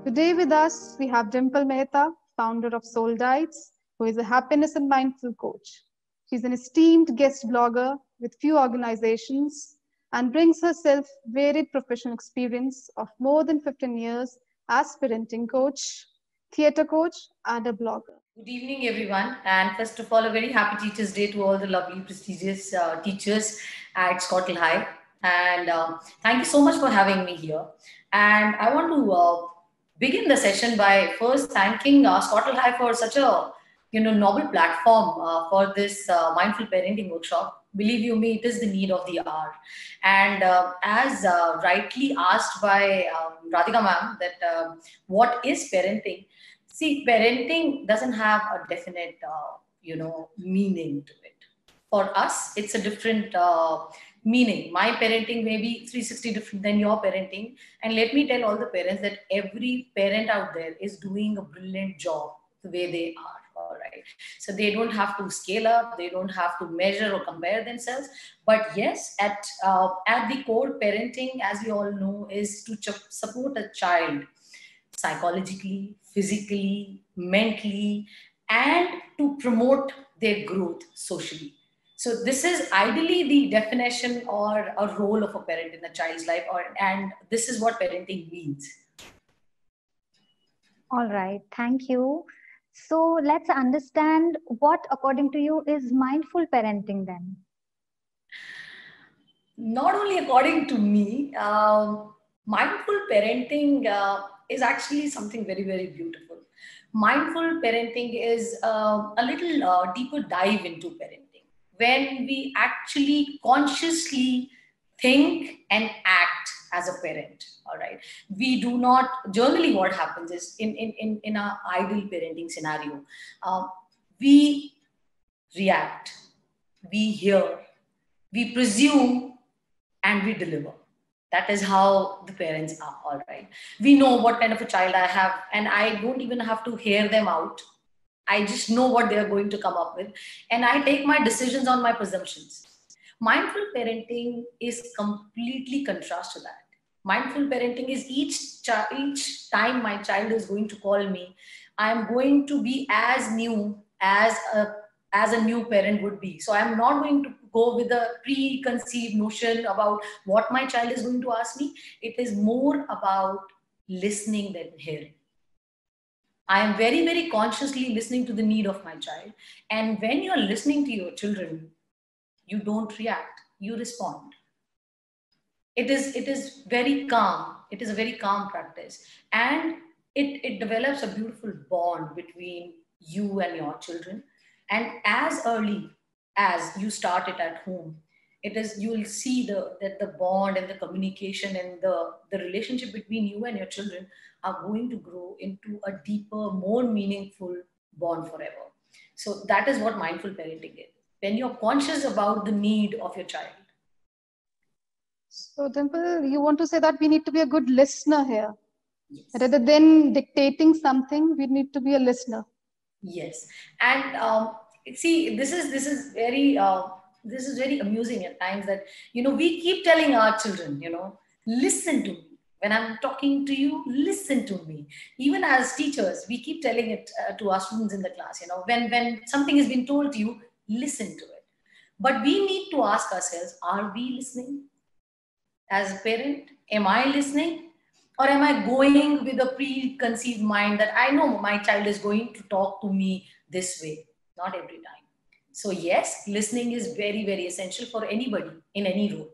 Today with us, we have Dimple Mehta, founder of Soul Diets, who is a happiness and mindful coach. She's an esteemed guest blogger with few organizations and brings herself varied professional experience of more than 15 years as parenting coach, theater coach, and a blogger. Good evening, everyone. And first of all, a very happy Teachers' Day to all the lovely, prestigious teachers at Scottle High. And thank you so much for having me here. And I want to begin the session by first thanking Scottle High for such a novel platform for this mindful parenting workshop. Believe you me, it is the need of the hour. And as rightly asked by Radhika ma'am, that what is parenting? See, parenting doesn't have a definite, meaning to it. For us, it's a different meaning. My parenting may be 360 different than your parenting. And let me tell all the parents that every parent out there is doing a brilliant job the way they are. All right. So they don't have to scale up. They don't have to measure or compare themselves. But yes, at the core, parenting, as we all know, is to support a child psychologically, physically, mentally, and to promote their growth socially. So this is ideally the definition or a role of a parent in a child's life, and this is what parenting means. All right, thank you. So let's understand what, according to you, is mindful parenting then? Not only according to me, mindful parenting is actually something very, very beautiful. Mindful parenting is a little deeper dive into parenting when we actually consciously think and act as a parent. All right, we do not generally. What happens is in our ideal parenting scenario, we react, we hear, we presume, and we deliver. That is how the parents are. All right, we know what kind of a child I have, and I don't even have to hear them out. I just know what they are going to come up with, and I take my decisions on my presumptions. Mindful parenting is completely contrast to that. Mindful parenting is each time my child is going to call me, I am going to be as new as a new parent would be. So I'm not going to go with a preconceived notion about what my child is going to ask me. It is more about listening than hearing. I am very, very consciously listening to the need of my child. And when you're listening to your children, you don't react, you respond. It is very calm. It is a very calm practice. And it develops a beautiful bond between you and your children. And as early as you start it at home, it is you will see that the bond and the communication and the relationship between you and your children are going to grow into a deeper, more meaningful bond forever. So that is what mindful parenting is. When you're conscious about the need of your child. So, Dimple, you want to say that we need to be a good listener here. Yes. Rather than dictating something, we need to be a listener. Yes, and see, this is very amusing at times that we keep telling our children, listen to me. When I'm talking to you, listen to me. Even as teachers, we keep telling it to our students in the class. When something has been told to you, listen to it. But we need to ask ourselves: are we listening? As a parent, am I listening? Or am I going with a preconceived mind that I know my child is going to talk to me this way? Not every time. So yes, listening is very, very essential for anybody in any role.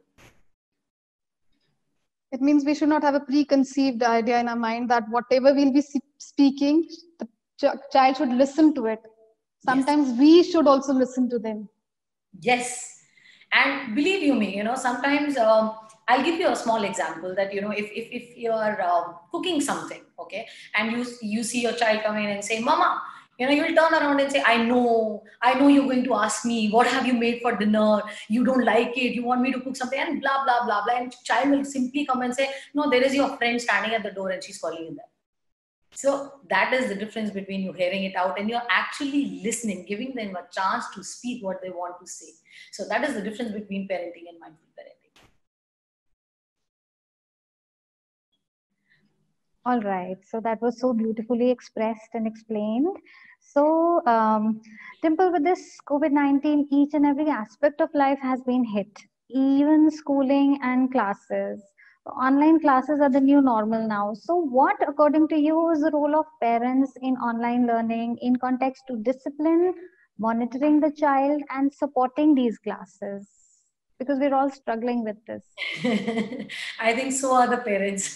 It means we should not have a preconceived idea in our mind that whatever we'll be speaking, the child should listen to it. Sometimes yes, we should also listen to them. Yes. And believe you me, sometimes I'll give you a small example that, if you're cooking something, okay, and you see your child come in and say, Mama, you'll turn around and say, I know you're going to ask me, what have you made for dinner? You don't like it. You want me to cook something and blah, blah, blah, blah. And child will simply come and say, no, there is your friend standing at the door and she's calling you there. So that is the difference between you hearing it out and you're actually listening, giving them a chance to speak what they want to say. So that is the difference between parenting and mindful parenting. All right. So that was so beautifully expressed and explained. So, Dimple, with this COVID-19, each and every aspect of life has been hit, even schooling and classes. Online classes are the new normal now. So, what, according to you, is the role of parents in online learning in context to discipline, monitoring the child, and supporting these classes? Because we're all struggling with this. I think so are the parents,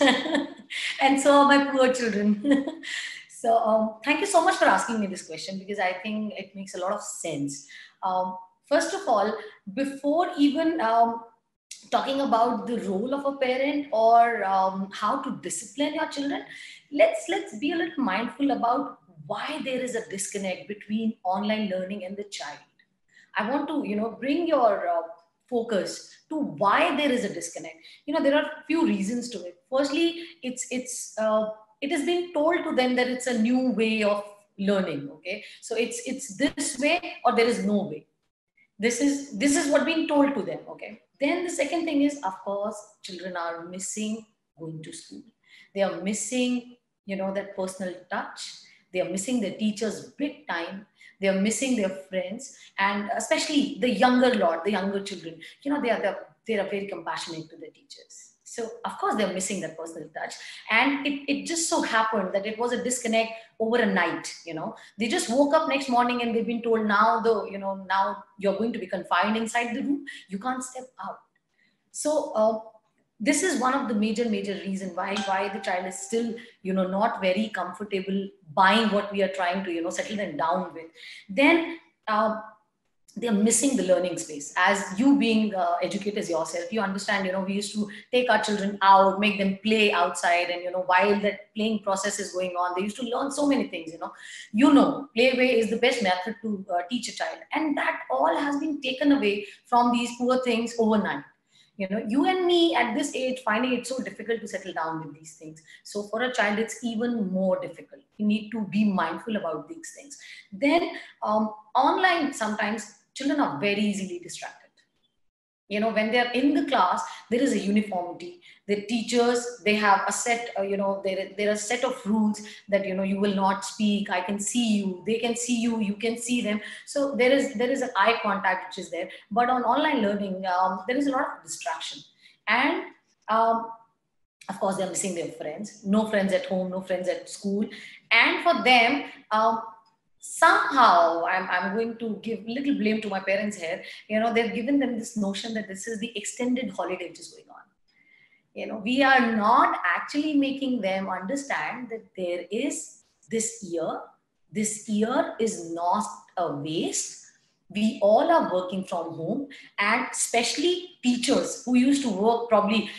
and so are my poor children. So, thank you so much for asking me this question because I think it makes a lot of sense. Um, First of all, before even talking about the role of a parent or how to discipline your children, let's be a little mindful about why there is a disconnect between online learning and the child. I want to, bring your focus to why there is a disconnect. There are few reasons to it. Firstly, it has been told to them that it's a new way of learning. Okay, so it's this way or there is no way. This is what being told to them. Okay, then the second thing is, of course, children are missing going to school. They are missing, that personal touch. They are missing their teachers big time. They are missing their friends, and especially the younger lot, the younger children. They are very compassionate to the teachers. So of course they're missing that personal touch, and it just so happened that it was a disconnect over a night. They just woke up next morning and they've been told, now you're going to be confined inside the room. You can't step out. So this is one of the major reason why the child is still not very comfortable buying what we are trying to settle them down with. Then they're missing the learning space. As you being educators yourself, you understand, we used to take our children out, make them play outside, and while that playing process is going on, they used to learn so many things. Playway is the best method to teach a child, and that all has been taken away from these poor things overnight. You and me at this age finding it so difficult to settle down with these things. So for a child, it's even more difficult. You need to be mindful about these things. Then online, sometimes children are very easily distracted. When they're in the class, there is a uniformity. The teachers, they have a set, there are a set of rules that, you will not speak. I can see you, they can see you, you can see them. So there is an eye contact which is there. But on online learning, there is a lot of distraction. And of course, they're missing their friends. No friends at home, no friends at school. And for them, somehow I'm going to give little blame to my parents here. They've given them this notion that this is the extended holiday which is going on. We are not actually making them understand that there is this year. This year is not a waste. We all are working from home, and especially teachers who used to work probably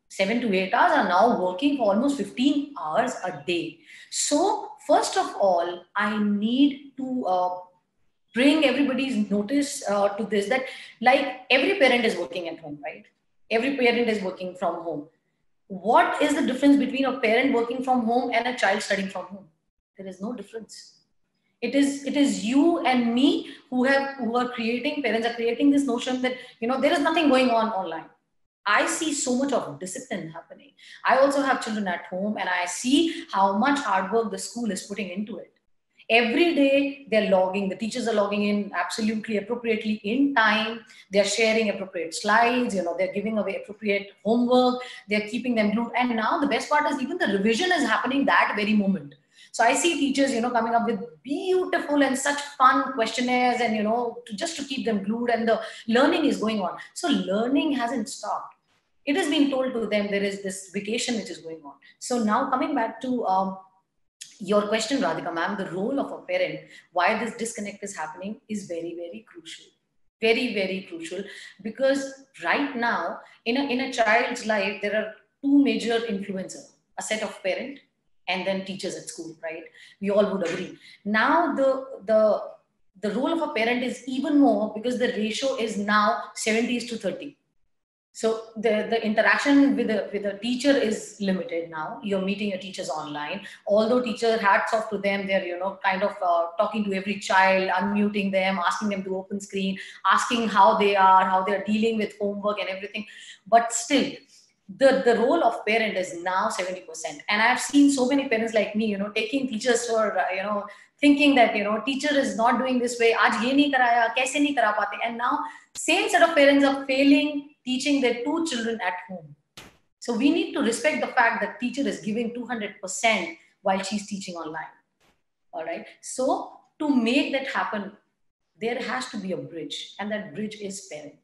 7 to 8 hours are now working for almost 15 hours a day. So first of all, I need to bring everybody's notice to this, that like every parent is working at home, right? Every parent is working from home. What is the difference between a parent working from home and a child studying from home? There is no difference. It is you and me who are creating, parents are creating this notion that there is nothing going on online. I see so much of discipline happening. I also have children at home, and I see how much hard work the school is putting into it. Every day they're logging, the teachers are logging in absolutely appropriately in time. They're sharing appropriate slides, they're giving away appropriate homework, they're keeping them glued. And now the best part is even the revision is happening that very moment. So I see teachers, coming up with beautiful and such fun questionnaires and, just to keep them glued, and the learning is going on. So learning hasn't stopped. It has been told to them there is this vacation which is going on. So now coming back to your question, Radhika ma'am, the role of a parent, why this disconnect is happening is very, very crucial. Very, very crucial. Because right now, in a child's life, there are two major influencers, a set of parent and then teachers at school, right? We all would agree. Now the role of a parent is even more, because the ratio is now 70:30. So the interaction with the teacher is limited now. You're meeting your teachers online. Although teacher, hats off to them, they're kind of talking to every child, unmuting them, asking them to open screen, asking how they are, how they're dealing with homework and everything. But still, the role of parent is now 70%. And I've seen so many parents like me, taking teachers for, thinking that, teacher is not doing this way. Aaj ye nahi karaya, kaise nahi kara pate. And now same set of parents are failing teaching their 2 children at home. So we need to respect the fact that teacher is giving 200% while she's teaching online. All right. So to make that happen, there has to be a bridge, and that bridge is parent.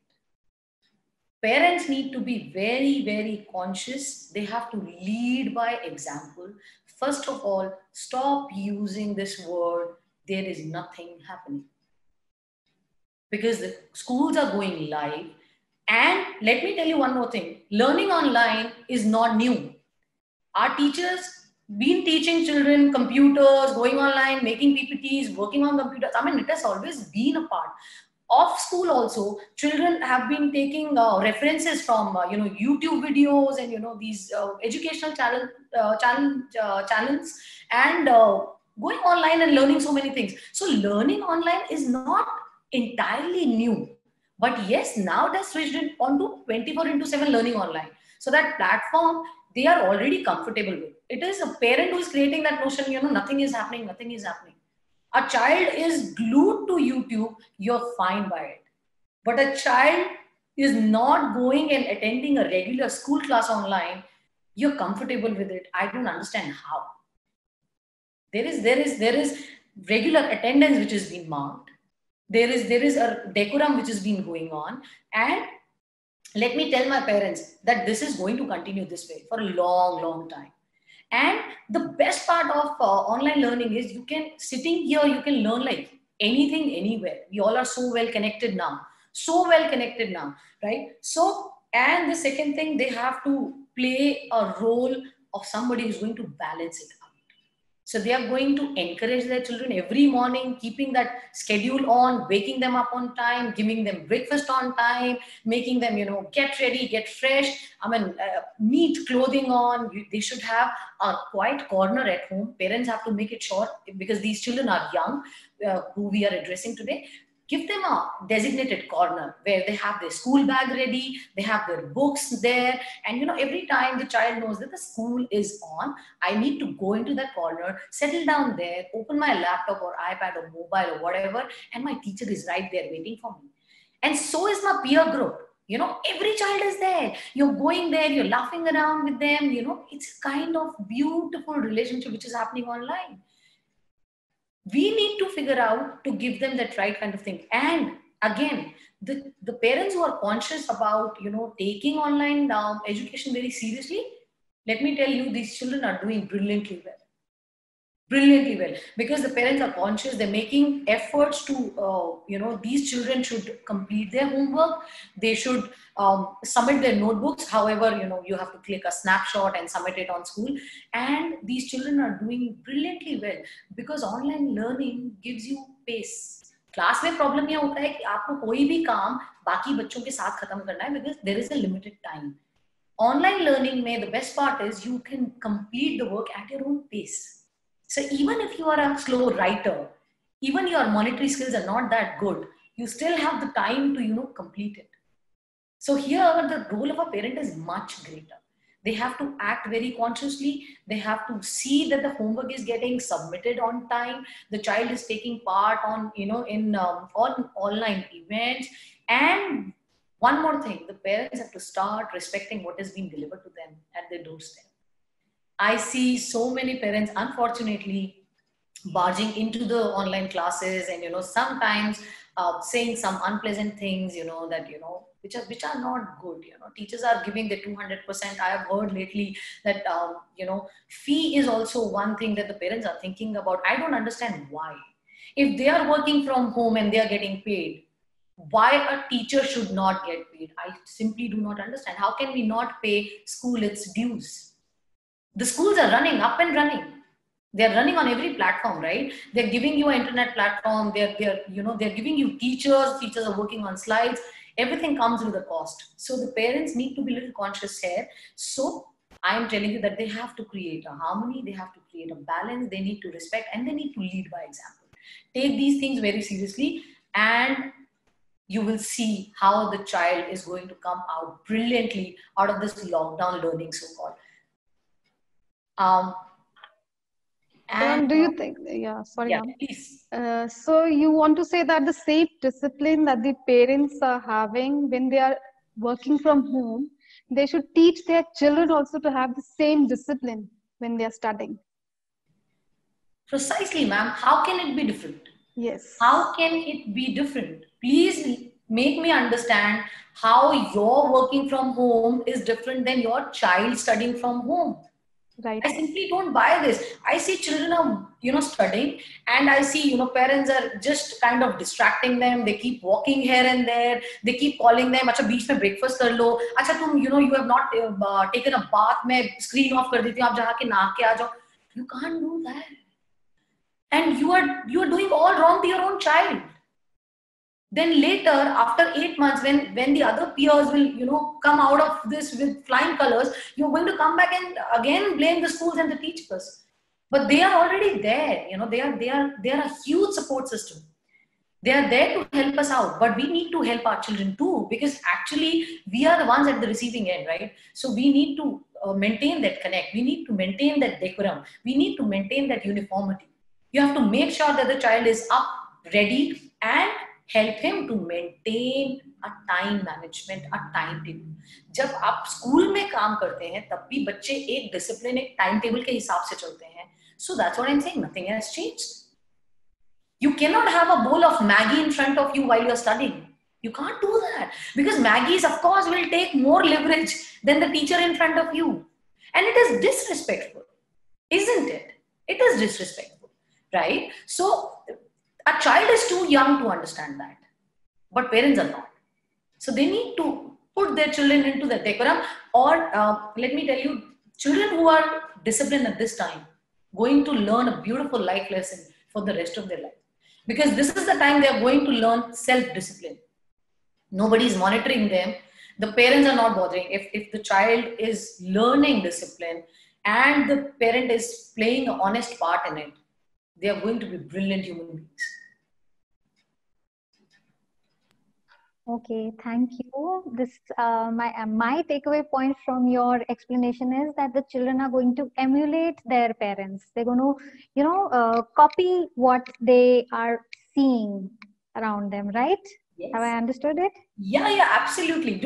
Parents need to be very, very conscious. They have to lead by example. First of all, stop using this word, there is nothing happening. Because the schools are going live. And let me tell you one more thing. Learning online is not new. Our teachers been teaching children computers, going online, making PPTs, working on computers. I mean, it has always been a part. Off school also, children have been taking references from YouTube videos and these educational channels and going online and learning so many things. So learning online is not entirely new, but yes, now they're switched onto 24/7 learning online. So that platform they are already comfortable with. It is a parent who is creating that notion. Nothing is happening. Nothing is happening. A child is glued to YouTube, you're fine by it. But a child is not going and attending a regular school class online, you're comfortable with it. I don't understand how. There is regular attendance which is being marked. There is a decorum which has been going on. And let me tell my parents that this is going to continue this way for a long, long time. And the best part of online learning is sitting here, you can learn like anything, anywhere. We all are so well connected now. Right? So, and the second thing, they have to play a role of somebody who's going to balance it out. So they are going to encourage their children every morning, keeping that schedule on, waking them up on time, giving them breakfast on time, making them, get ready, get fresh. I mean, neat clothing on. They should have a quiet corner at home. Parents have to make it sure, because these children are young, who we are addressing today. Give them a designated corner where they have their school bag ready, they have their books there, and every time the child knows that the school is on, I need to go into that corner, settle down there, open my laptop or iPad or mobile or whatever, and my teacher is right there waiting for me. And so is my peer group. Every child is there. You're going there, you're laughing around with them. It's a kind of beautiful relationship which is happening online. We need to figure out to give them that right kind of thing. And again, the parents who are conscious about taking online education very seriously, let me tell you, these children are doing brilliantly well, because the parents are conscious. They're making efforts to these children should complete their homework. They should submit their notebooks. However, you have to click a snapshot and submit it on school. And these children are doing brilliantly well, because online learning gives you pace. Class में problem यह होता है कि आपको कोई भी काम बाकी बच्चों के साथ खत्म करना है, because there is a limited time. Online learning में the best part is you can complete the work at your own pace. So even if you are a slow writer, even your monetary skills are not that good, you still have the time to complete it. So here the role of a parent is much greater. They have to act very consciously. They have to see that the homework is getting submitted on time. The child is taking part on on online events. And one more thing, the parents have to start respecting what is being delivered to them at their doorstep. I see so many parents, unfortunately, barging into the online classes and sometimes saying some unpleasant things that which are not good. Teachers are giving the 200%. I have heard lately that fee is also one thing that the parents are thinking about. I don't understand why. If they are working from home and they are getting paid, why a teacher should not get paid? I simply do not understand. How can we not pay school its dues? The schools are running, up and running. They're running on every platform, right? They're giving you an internet platform. They're giving you teachers. Teachers are working on slides. Everything comes with a cost. So the parents need to be a little conscious here. So I am telling you that they have to create a harmony. They have to create a balance. They need to respect, and they need to lead by example. Take these things very seriously. And you will see how the child is going to come out brilliantly out of this lockdown learning, so-called. And do you think, sorry, yeah, ma'am. please. So you want to say that the same discipline that the parents are having when they are working from home, they should teach their children also to have the same discipline when they are studying? Precisely, ma'am. How can it be different? Yes. How can it be different? Please make me understand how your working from home is different than your child studying from home. Right. I simply don't buy this. I see children are, studying, and I see, parents are just kind of distracting them. They keep walking here and there. They keep calling them, "Acha, beach mein breakfast kar lo. Acha, you have not taken a bath. Main screen off kar deti hu. Aap jaha ke naha ke aa jao." You can't do that. And you are doing all wrong to your own child. Then later, after 8 months, when the other peers will, come out of this with flying colors, you're going to come back and again blame the schools and the teachers. But they are already there. They are a huge support system. They are there to help us out, but we need to help our children too, because actually we are the ones at the receiving end, right? So we need to maintain that connect. We need to maintain that decorum. We need to maintain that uniformity. You have to make sure that the child is up, ready, and help him to maintain a time management, a timetable. जब आप school में काम करते हैं तब भी बच्चे एक डिसिप्लिन, एक टाइम टेबल के हिसाब से चलते हैं. So that's what I'm saying. Nothing has changed. You cannot have a bowl of Maggie in front of you while you're studying. You can't do that, because Maggies, of course, will take more leverage than the teacher in front of you. And it is disrespectful, isn't it? It is disrespectful, right? So a child is too young to understand that, but parents are not. So they need to put their children into the decorum, or let me tell you, children who are disciplined at this time, going to learn a beautiful life lesson for the rest of their life. Because this is the time they are going to learn self-discipline. Nobody is monitoring them. The parents are not bothering. If the child is learning discipline and the parent is playing an honest part in it, they are going to be brilliant human beings. Okay, thank you. This my takeaway point from your explanation is that the children are going to emulate their parents. They're going to, copy what they are seeing around them, right? Yes. Have I understood it? Yeah, absolutely.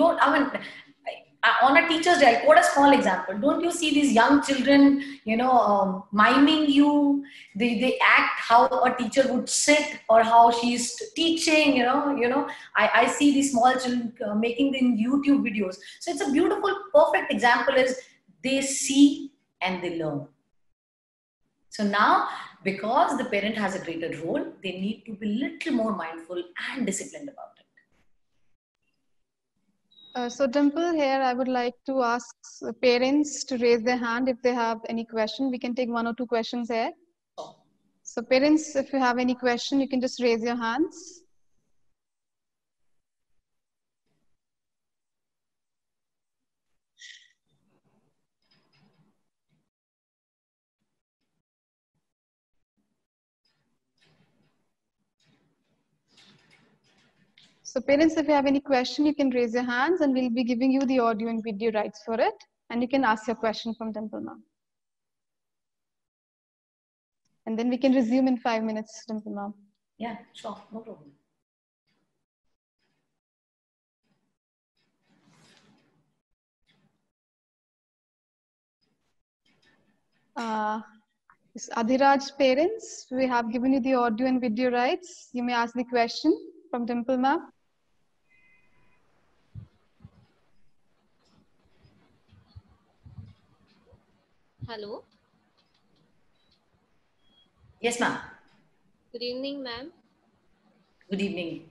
On a teacher's day, I'll quote a small example. Don't you see these young children, miming you? They act how a teacher would sit or how she's teaching. I see these small children making them YouTube videos. So it's a beautiful, perfect example. Is they see and they learn. So now, because the parent has a greater role, they need to be a little more mindful and disciplined about it. So Dimple, here I would like to ask parents to raise their hand if they have any question. We can take 1 or 2 questions here. So parents, if you have any question, you can just raise your hands. So parents, if you have any question, you can raise your hands and we'll be giving you the audio and video rights for it. And you can ask your question from Dimple ma'am. And then we can resume in 5 minutes, Dimple ma'am. Yeah, sure, no problem. Adhiraj parents, we have given you the audio and video rights. You may ask the question from Dimple ma'am. Hello. Yes, ma'am. Good evening, ma'am. Good evening.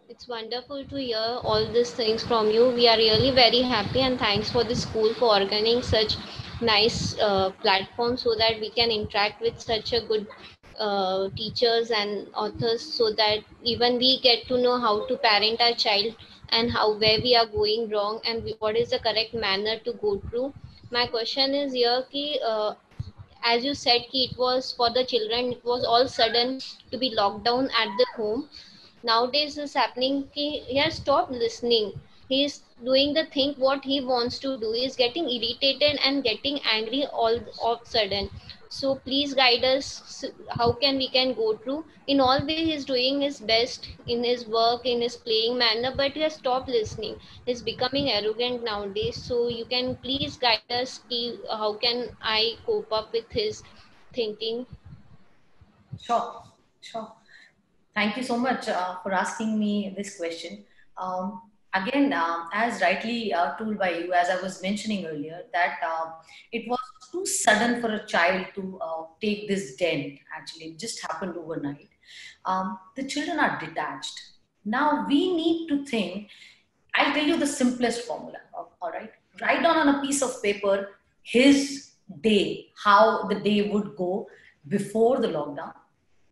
It's wonderful to hear all these things from you. We are really very happy, and thanks for the school for organizing such nice platform so that we can interact with such a good teachers and authors, so that even we get to know how to parent our child and where we are going wrong and what is the correct manner to go through. My question is here ki, as you said ki it was for the children, it was all sudden to be locked down at the home. Nowadays is happening he has stopped listening. He's doing the thing what he wants to do. He's getting irritated and getting angry all of sudden. So please guide us how can we can go through. In all way he's doing his best in his work, in his playing manner, but he has stopped listening. He's becoming arrogant nowadays. So you can please guide us how can I cope up with his thinking. Sure, sure. Thank you so much for asking me this question. Again, as rightly told by you, as I was mentioning earlier, that it was too sudden for a child to take this dent. Actually, it just happened overnight. The children are detached. Now we need to think. I'll tell you the simplest formula. All right, write down on a piece of paper his day, how the day would go before the lockdown,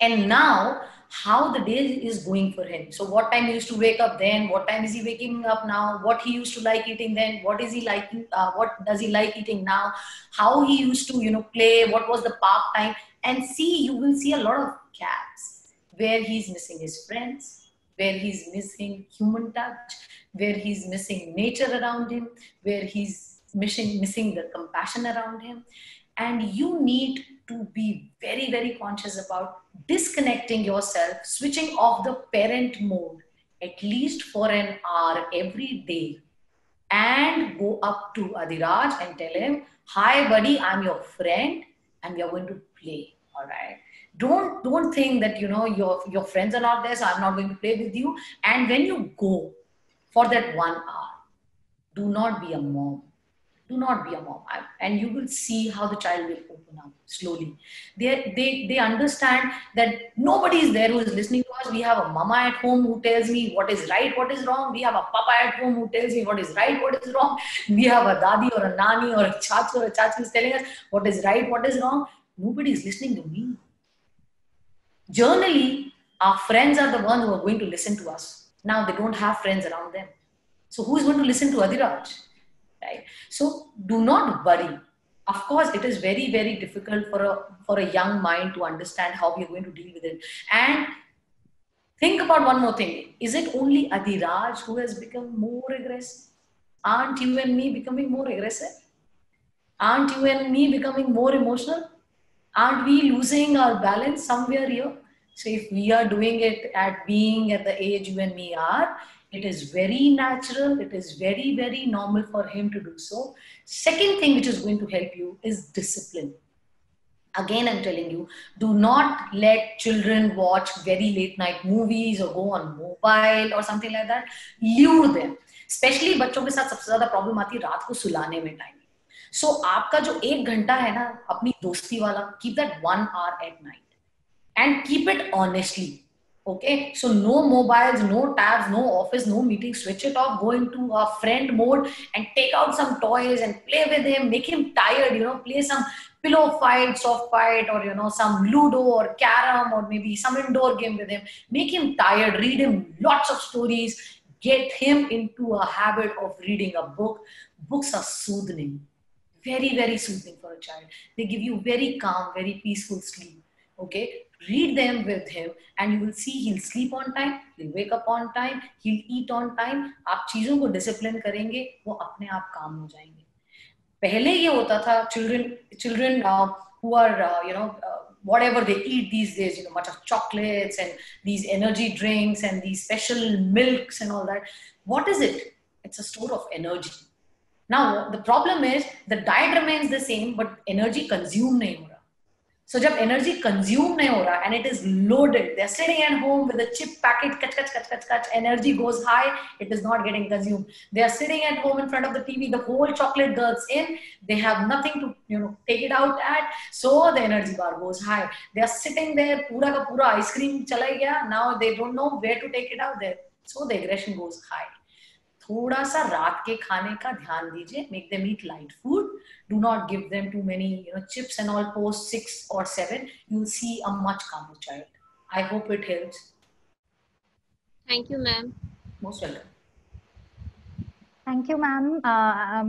and now how the day is going for him. So what time he used to wake up then, what time is he waking up now, what he used to like eating then, what is he liking, what does he like eating now, how he used to play, what was the park time. And see, you will see a lot of gaps where he's missing his friends, where he's missing human touch, where he's missing nature around him, where he's missing the compassion around him. And you need to be very, very conscious about disconnecting yourself, switching off the parent mode at least for an hour every day, and go up to Adhiraj and tell him, "Hi, buddy, I'm your friend, and we are going to play." All right. Don't think that your friends are not there, so I'm not going to play with you. And when you go for that 1 hour, do not be a mom. Do not be a mom. And you will see how the child will open up slowly. They understand that nobody is there who is listening to us. We have a mama at home who tells me what is right, what is wrong. We have a papa at home who tells me what is right, what is wrong. We have a dadi or a nani or a chachi or a chachi is telling us what is right, what is wrong. Nobody is listening to me. Generally, our friends are the ones who are going to listen to us. Now they don't have friends around them. So who is going to listen to Adhiraj? Right? So do not worry. Of course, it is very, very difficult for a young mind to understand how we are going to deal with it. And think about one more thing. Is it only Adhiraj who has become more aggressive? Aren't you and me becoming more aggressive? Aren't you and me becoming more emotional? Aren't we losing our balance somewhere here? So if we are doing it at being at the age you and me are, it is very natural. It is very, very normal for him to do so. Second thing which is going to help you is discipline. Again, I'm telling you, do not let children watch very late night movies or go on mobile or something like that. Lure them. Especially बच्चों के साथ सबसे ज़्यादा problem आती है रात को सुलाने में टाइम. So आपका जो 1 घंटा है ना अपनी दोस्ती वाला, keep that 1 hour at night and keep it honestly. Okay, so no mobiles, no tabs, no office, no meeting. Switch it off. Go into a friend mode and take out some toys and play with him. Make him tired. Play some pillow fight, soft fight, or some Ludo or Carom or maybe some indoor game with him. Make him tired. Read him lots of stories. Get him into a habit of reading a book. Books are soothing, very, very soothing for a child. They give you very calm, very peaceful sleep. Okay, read them with him and you will see he'll sleep on time, he'll wake up on time, he'll eat on time. आप चीजों को discipline करेंगे, वो अपने आप काम हो जाएंगे. पहले ये होता था children who are whatever they eat these days, much of chocolates and these energy drinks and these special milks and all that. What is it? It's a store of energy. Now the problem is the diet remains the same, but energy consumed नहीं हो रहा. So जब energy consume नहीं हो रहा and it is loaded, they're sitting at home with a chip packet, kach, energy goes high, it is not getting consumed. They are sitting at home in front of the TV, the whole chocolate gulps in, they have nothing to take it out at, so the energy bar goes high. They are sitting there, पूरा का पूरा ice cream चला गया, now they don't know where to take it out there, so the aggression goes high. थोड़ा सा रात के खाने का ध्यान दीजिए. Make them eat light food. Do not give them too many chips and all post 6 or 7. You'll see a much calmer child. I hope it helps. Thank you, ma'am. Most welcome. Thank you, ma'am.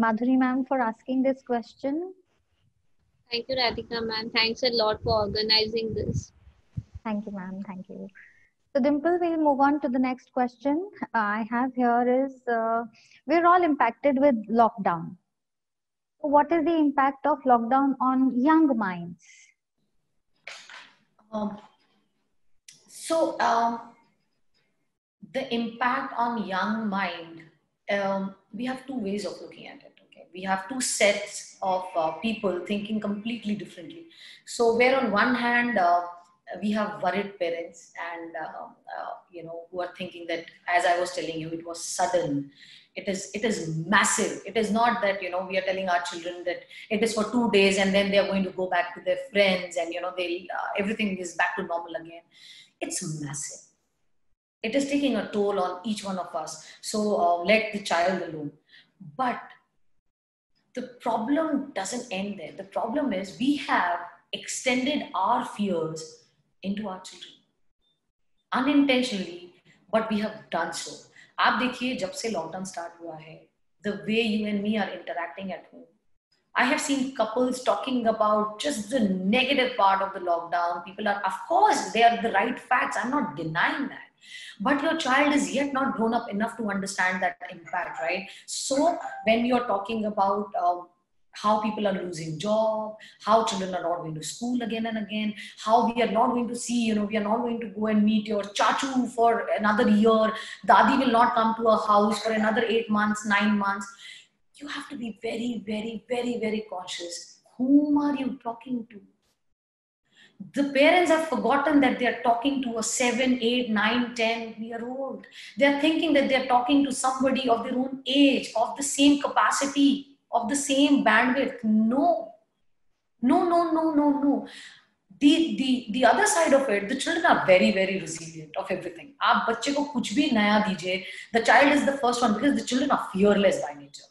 Madhuri ma'am, for asking this question. Thank you, Radhika ma'am. Thanks a lot for organizing this. Thank you, ma'am. Thank you. So Dimple, we'll move on to the next question I have here is, we're all impacted with lockdown. What is the impact of lockdown on young minds? Um, so the impact on young mind, we have two ways of looking at it. Okay, we have two sets of people thinking completely differently. So where on one hand we have worried parents and who are thinking that, as I was telling you, it was sudden. It is massive. It is not that we are telling our children that it is for 2 days and then they are going to go back to their friends and they'll everything is back to normal again. It's massive. It is taking a toll on each one of us. So let the child alone. But the problem doesn't end there. The problem is we have extended our fears into our children unintentionally, but we have done so. आप देखिए जब से lockdown start हुआ है, the way you and me are interacting at home, I have seen couples talking about just the negative part of the lockdown. People are, of course, they are the right facts. I'm not denying that. But your child is yet not grown up enough to understand that impact, right? So when you're talking about how people are losing job, how children are not going to school again and again, how we are not going to see, we are not going to go and meet your chachu for another year, dadi will not come to our house for another 8 months, 9 months. You have to be very, very, very, very cautious. Whom are you talking to? The parents have forgotten that they are talking to a 7, 8, 9, 10-year-old. They are thinking that they are talking to somebody of their own age, of the same capacity, of the same bandwidth. No. No, no, no, no, no. The other side of it, the children are very, very resilient of everything. आप बच्चे को कुछ भी नया दीजिए, the child is the first one because the children are fearless by nature.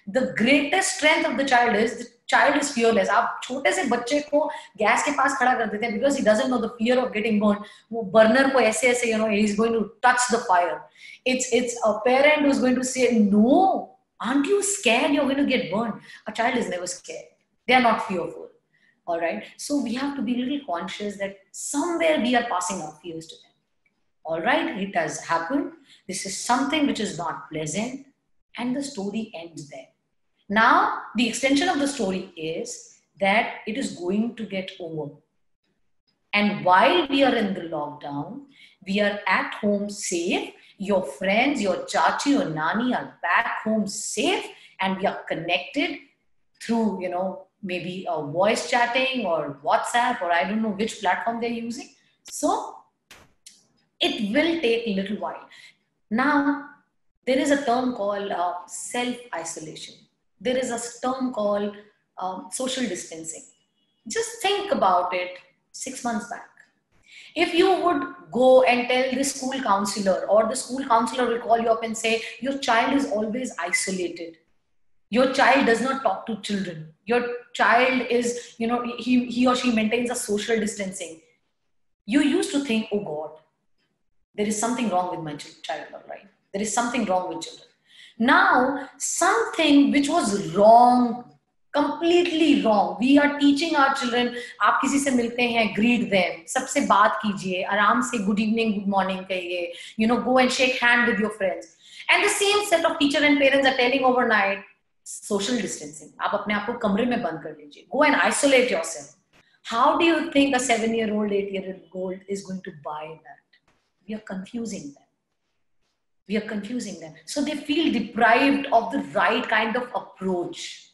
The greatest strength of the child is fearless. आप छोटे से बच्चे को गैस के पास खड़ा कर देते हैं because he doesn't know the fear of getting burned. वो बर्नर को ऐसे ऐसे he's going to touch the fire. It's a parent who's going to say, no, aren't you scared you're going to get burned? A child is never scared. They are not fearful. All right. So we have to be really conscious that somewhere we are passing our fears to them. All right. It has happened. This is something which is not pleasant. And the story ends there. Now, the extension of the story is that it is going to get over. And while we are in the lockdown, we are at home safe. Your friends, your chachi, your nani are back home safe. And we are connected through, maybe a voice chatting or WhatsApp, or I don't know which platform they're using. So it will take a little while. Now, there is a term called self-isolation. There is a term called social distancing. Just think about it 6 months back. If you would go and tell the school counselor, or the school counselor will call you up and say, your child is always isolated. Your child does not talk to children. Your child is, he or she maintains a social distancing. You used to think, oh God, there is something wrong with my child, right? There is something wrong with children. Now, something which was wrong, completely wrong. We are teaching our children, आप किसी से मिलते हैं, greet them, सबसे बात कीजिए, आराम से good evening, good morning कहिए, go and shake hand with your friends. And the same set of teacher and parents are telling overnight, social distancing. आप अपने आप को कमरे में बंद कर लीजिए. Go and isolate yourself. How do you think a 7-year-old, 8-year-old is going to buy that? We are confusing them. We are confusing them. So they feel deprived of the right kind of approach.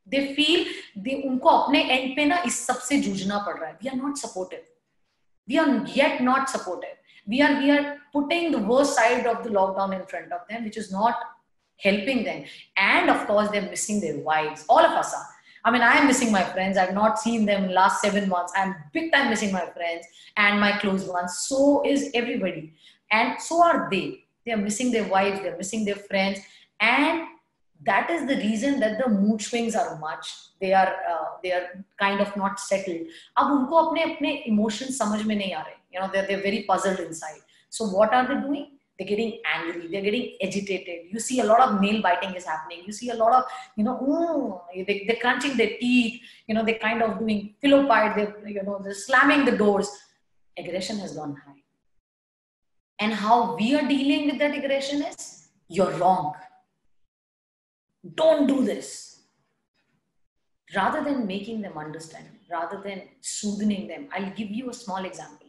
They feel उनको अपने end पे ना इस सब से जूझना पड़ रहा है. We are not supportive. We are yet not supportive. We are putting the worst side of the lockdown in front of them, which is not helping them. And of course, they're missing their wives. All of us are. I mean, I am missing my friends. I've not seen them in the last 7 months. I'm big time missing my friends and my close ones. So is everybody. And so are they. They are missing their wives. They're missing their friends. And that is the reason that the mood swings are much. They are kind of not settled. अब उनको अपने emotions समझ में नहीं आ रहे. They're very puzzled inside. So what are they doing? They're getting angry. They're getting agitated. You see a lot of nail biting is happening. You see a lot of, they're crunching their teeth. They're kind of doing pillow fight. They're slamming the doors. Aggression has gone high. And how we are dealing with that aggression is, you're wrong. Don't do this. Rather than making them understand, rather than soothing them, I'll give you a small example.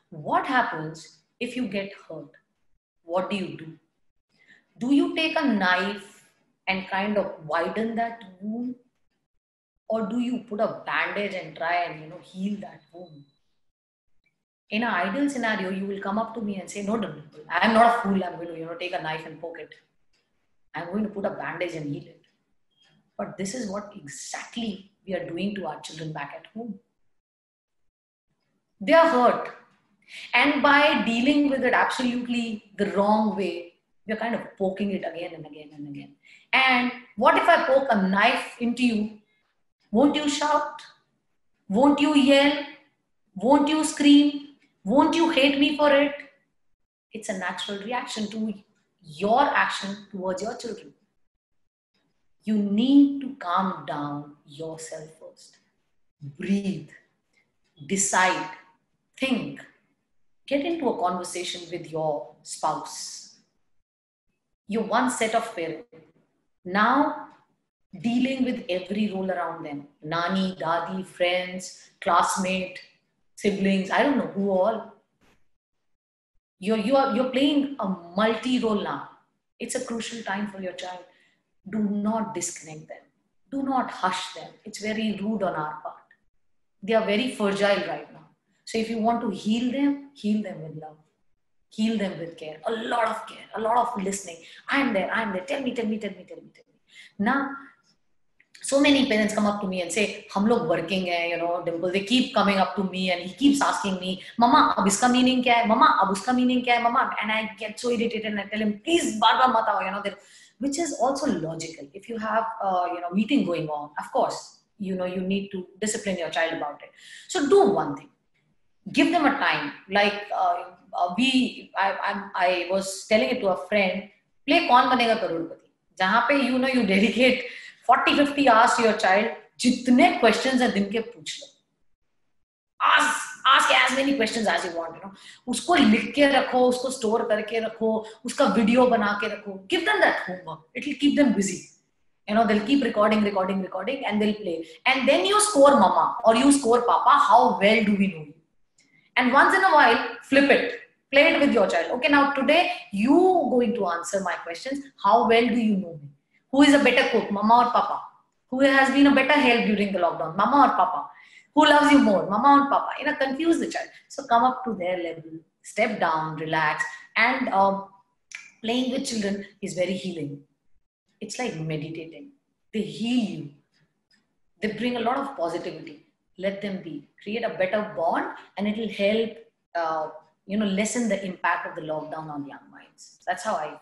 What happens if you get hurt? What do? Do you take a knife and kind of widen that wound? Or do you put a bandage and try and heal that wound? In an ideal scenario, you will come up to me and say, no, Dimple, I am not a fool. I'm going to take a knife and poke it. I'm going to put a bandage and heal it. But this is what exactly we are doing to our children back at home. They are hurt. And by dealing with it absolutely the wrong way, we're kind of poking it again and again and again. And what if I poke a knife into you? Won't you shout? Won't you yell? Won't you scream? Won't you hate me for it? It's a natural reaction to your action towards your children. You need to calm down yourself first. Breathe. Decide. Think. Get into a conversation with your spouse. You're one set of parents. Now, dealing with every role around them. Nani, dadi, friends, classmate, siblings, I don't know who all. You're playing a multi-role now. It's a crucial time for your child. Do not disconnect them. Do not hush them. It's very rude on our part. They are very fragile right now. So if you want to heal them with love. Heal them with care. A lot of care. A lot of listening. I'm there. Tell me. Now, so many parents come up to me and say, "Hum log working hai, Dimple." They keep coming up to me and he keeps asking me, "Mama, ab iska meaning kya hai? Mama, ab uska meaning kya hai? Mama?" And I get so irritated and I tell him, "Please, baar mat aao," which is also logical. If you have meeting going on, of course, you need to discipline your child about it. So do one thing. Give them a time. Like I was telling it to a friend, play Kaun Banega Crorepati. Jahan pe you dedicate 40-50 hours to your child, jitne questions hai din ke pooch lo. Ask as many questions as you want, Usko likh ke rakho, usko store karke rakho, uska video bana ke rakho. Give them that homework. It will keep them busy. They'll keep recording and they'll play. And then you score mama or you score papa, how well do we know you? And once in a while, flip it. Play it with your child. Okay, now today, you going to answer my questions. How well do you know me? Who is a better cook, mama or papa? Who has been a better help during the lockdown, mama or papa? Who loves you more, mama or papa? Confuse the child. So come up to their level, step down, relax. And playing with children is very healing. It's like meditating. They heal you. They bring a lot of positivity. Let them be. Create a better bond and it will help, lessen the impact of the lockdown on young minds. That's how I feel.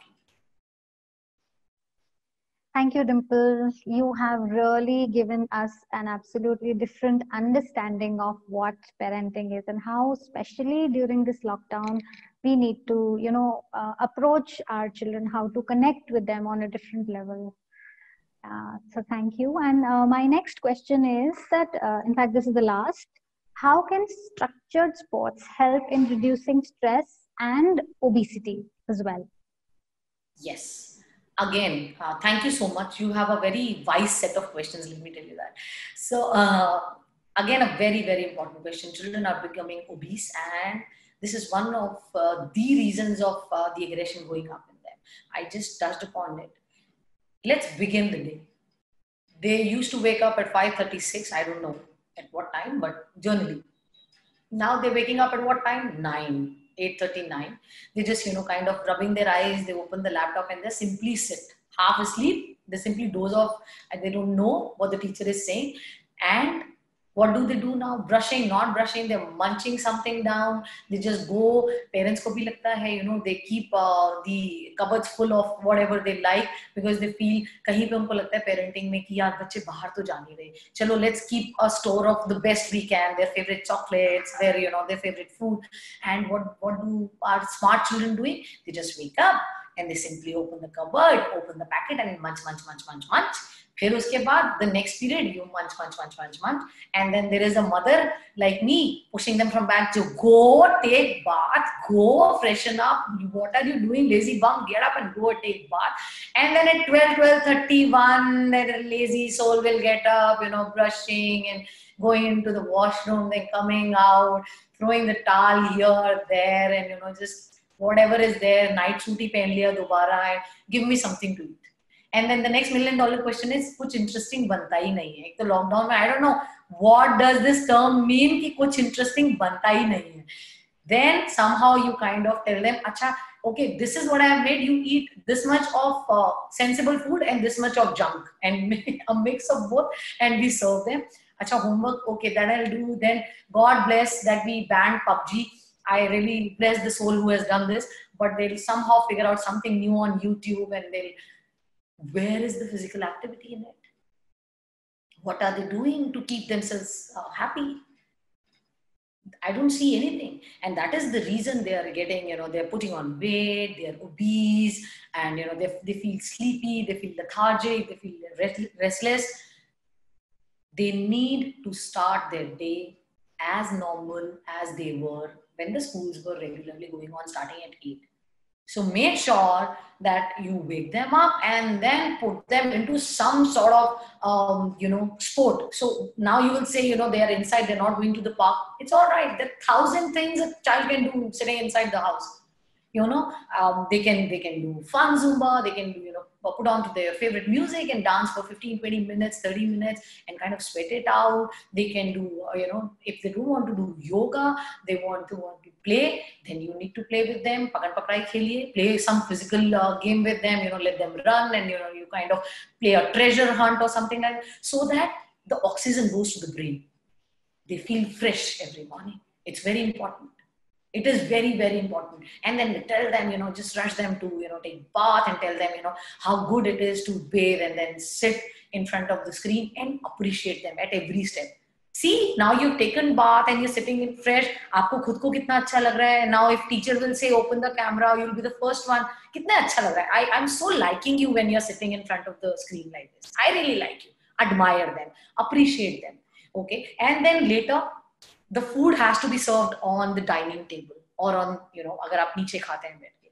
Thank you, Dimple. You have really given us an absolutely different understanding of what parenting is and how, especially during this lockdown, we need to, approach our children, how to connect with them on a different level. So thank you. And my next question is that, in fact, this is the last. How can structured sports help in reducing stress and obesity as well? Yes. Again, thank you so much. You have a very wise set of questions, let me tell you that. So, again, a very, very important question. Children are becoming obese and this is one of the reasons of the aggression going up in them. I just touched upon it. Let's begin the day. They used to wake up at 5:36. I don't know at what time, but generally. Now they're waking up at what time? 8:39. They just, kind of rubbing their eyes. They open the laptop and they simply sit. Half asleep. They simply doze off and they don't know what the teacher is saying. And what do they do now? Brushing, not brushing. They're munching something down. They just go. Parents ko bhi lagta hai, they keep the cupboards full of whatever they like because they feel kahin pe unko lagta hai parenting mein ki yaar bacche bahar to ja nahi rahe. Chalo, let's keep a store of the best we can. Their favorite chocolates, their favorite food. And what do our smart children doing? They just wake up, and they simply open the cupboard, open the packet and munch, munch, munch, munch, munch. फिर उसके बाद the next period you munch, munch, munch, munch, munch, and then there is a mother like me pushing them from back to go take bath, go freshen up. What are you doing, lazy bum? Get up and go take bath. And then at 12:31, that lazy soul will get up, brushing and going into the washroom, then coming out, throwing the towel here, there, and just whatever is there, night suit hi pehen liya dobara, and give me something to eat. And then the next $1 million question is, कुछ interesting बनता ही नहीं है. एक तो lockdown में I don't know what does this term mean कि कुछ interesting बनता ही नहीं है. Then somehow you kind of tell them, अच्छा, okay, this is what I have made. You eat this much of sensible food and this much of junk, and a mix of both, and we serve them. Acha, homework, okay, that I'll do. Then God bless that we banned PUBG. I really bless the soul who has done this, but they'll somehow figure out something new on YouTube, and where is the physical activity in it? What are they doing to keep themselves happy? I don't see anything. And that is the reason they are getting, they're putting on weight, they're obese, and, they feel sleepy, they feel lethargic, they feel restless. They need to start their day as normal as they were when the schools were regularly going on starting at 8. So make sure that you wake them up and then put them into some sort of, sport. So now you will say, they are inside, they're not going to the park. It's all right. There are 1,000 things a child can do sitting inside the house. They can do fun Zumba, they can do, put on to their favorite music and dance for 15, 20 minutes, 30 minutes and kind of sweat it out. They can do, if they don't want to do yoga, they want to play, then you need to play with them. Pakan pakrai kheliye, play some physical game with them, let them run, and, you kind of play a treasure hunt or something like that, so that the oxygen goes to the brain. They feel fresh every morning. It's very important. It is very, very important. And then tell them, just rush them to, take bath, and tell them, how good it is to bathe and then sit in front of the screen and appreciate them at every step. See, now you've taken bath and you're sitting in fresh. Aapko khud ko kitna acha lag raha hai. Now if teacher will say, open the camera, you'll be the first one. Kitna acha lag raha hai. I'm so liking you when you're sitting in front of the screen like this. I really like you. Admire them. Appreciate them. Okay. And then later, the food has to be served on the dining table or on, agar aap niche khate hain baith ke.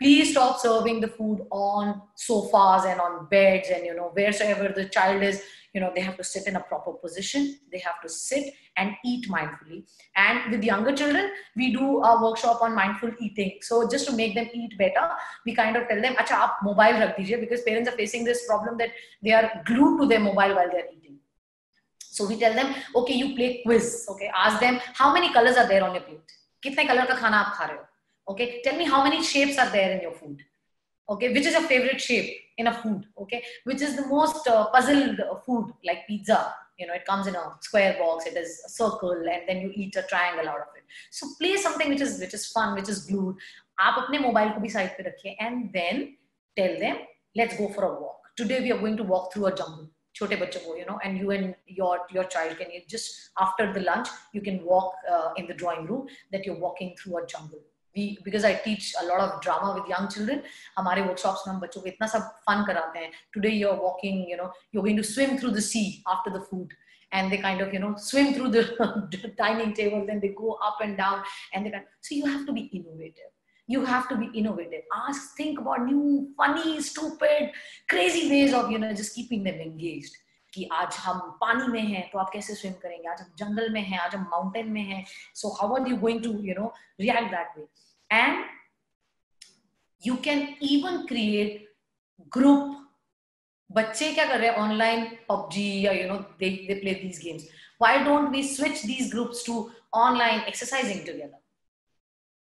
Please stop serving the food on sofas and on beds and, wheresoever the child is, they have to sit in a proper position. They have to sit and eat mindfully. And with younger children, we do a workshop on mindful eating. So just to make them eat better, we kind of tell them, acha, aap mobile rakh dijiye, because parents are facing this problem that they are glued to their mobile while they're eating. So we tell them, okay, you play quiz. Okay, ask them, how many colors are there on your plate? Kitne color ka khana aap kha rahe ho? Okay, tell me how many shapes are there in your food. Okay, which is your favorite shape in a food? Okay, which is the most puzzled food, like pizza? It comes in a square box, it is a circle, and then you eat a triangle out of it. So play something which is fun, which is glued. Aap apne mobile ko bhi side pe rakhiye, and then tell them, let's go for a walk. Today we are going to walk through a jungle. Chote bachcho ko, and you and your child can just after the lunch, you can walk in the drawing room that you're walking through a jungle. Because I teach a lot of drama with young children, हमारे workshops में हम बच्चों को इतना सब fun कराते हैं. Today you're walking, you're going to swim through the sea after the food, and they kind of, swim through the dining table, then they go up and down, and they so you have to be innovative. You have to be innovative. Think about new, funny, stupid, crazy ways of, just keeping them engaged. कि आज हम पानी में हैं तो आप कैसे swim करेंगे, आज हम जंगल में हैं, आज हम mountain में हैं, so how are you going to react that way? And you can even create group. बच्चे क्या कर रहे हैं online PUBG या they play these games. Why don't we switch these groups to online exercising together?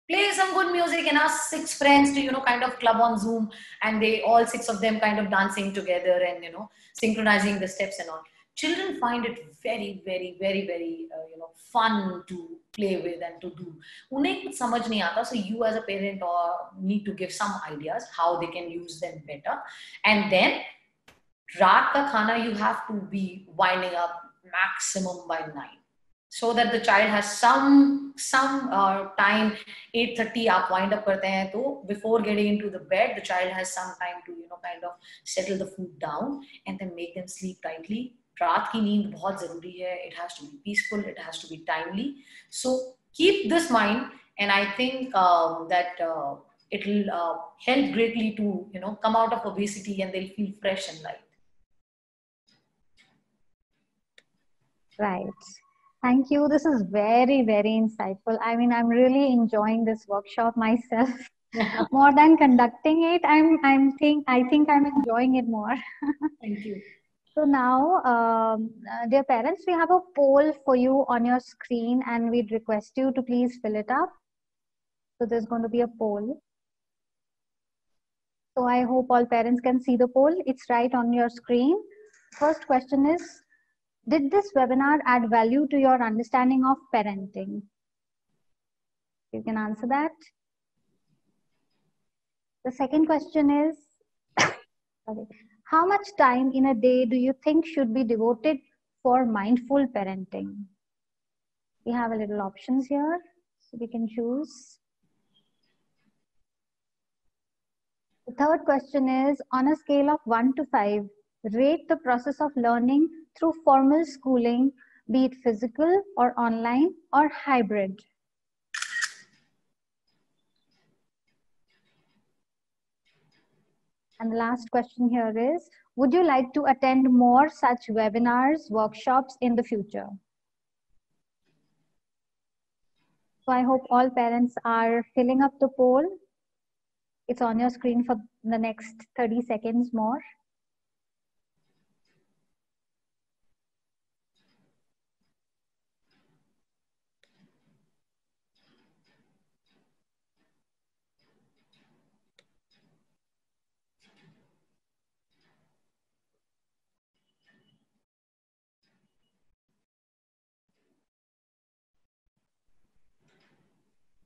Play some good music and ask 6 friends to kind of club on Zoom, and they all 6 of them kind of dancing together and synchronizing the steps and all. Children find it very, very, very, very fun to play with and to do. Unhe kuch samajh nahi aata, so you as a parent need to give some ideas how they can use them better. And then raat ka khana you have to be winding up maximum by 9. so that the child has some time. 8:30 आप wind up करते हैं, तो before getting into the bed, the child has some time to kind of settle the food down and then make them sleep tightly. रात की नींद बहुत जरूरी है. It has to be peaceful, it has to be timely. So keep this mind, and I think that it will help greatly to come out of obesity, and they'll feel fresh and light. Right. Thank you. This is very, very insightful. I mean, I'm really enjoying this workshop myself. More than conducting it, I think I'm enjoying it more. Thank you. So now, dear parents, we have a poll for you on your screen, and we'd request you to please fill it up. So there's going to be a poll. So I hope all parents can see the poll. It's right on your screen. First question is, did this webinar add value to your understanding of parenting? You can answer that. The second question is, how much time in a day do you think should be devoted for mindful parenting? We have a little options here, so we can choose. The third question is, on a scale of 1 to 5, rate the process of learning through formal schooling, be it physical or online or hybrid. And the last question here is, would you like to attend more such webinars, workshops in the future? So I hope all parents are filling up the poll. It's on your screen for the next 30 seconds more.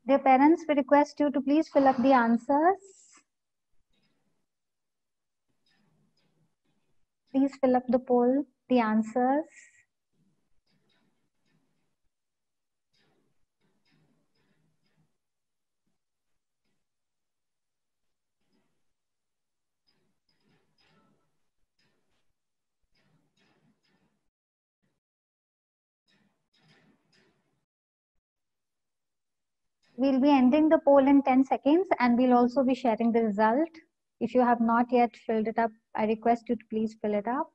Dear parents, we request you to please fill up the answers. Please fill up the poll, the answers. We'll be ending the poll in 10 seconds, and we'll also be sharing the result. If you have not yet filled it up, I request you to please fill it up.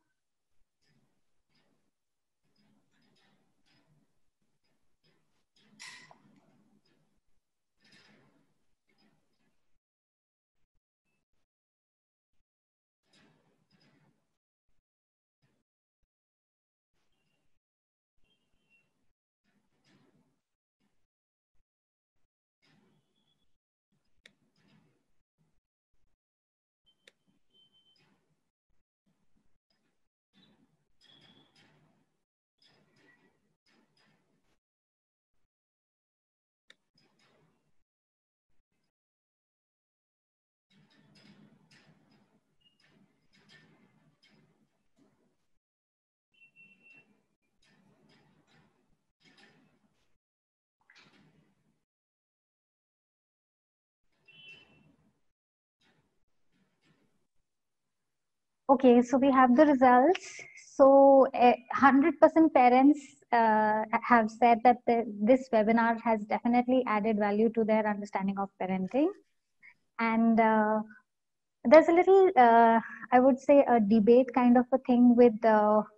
Okay, so we have the results. So 100% parents have said that this webinar has definitely added value to their understanding of parenting. And there's a little, I would say, a debate kind of a thing with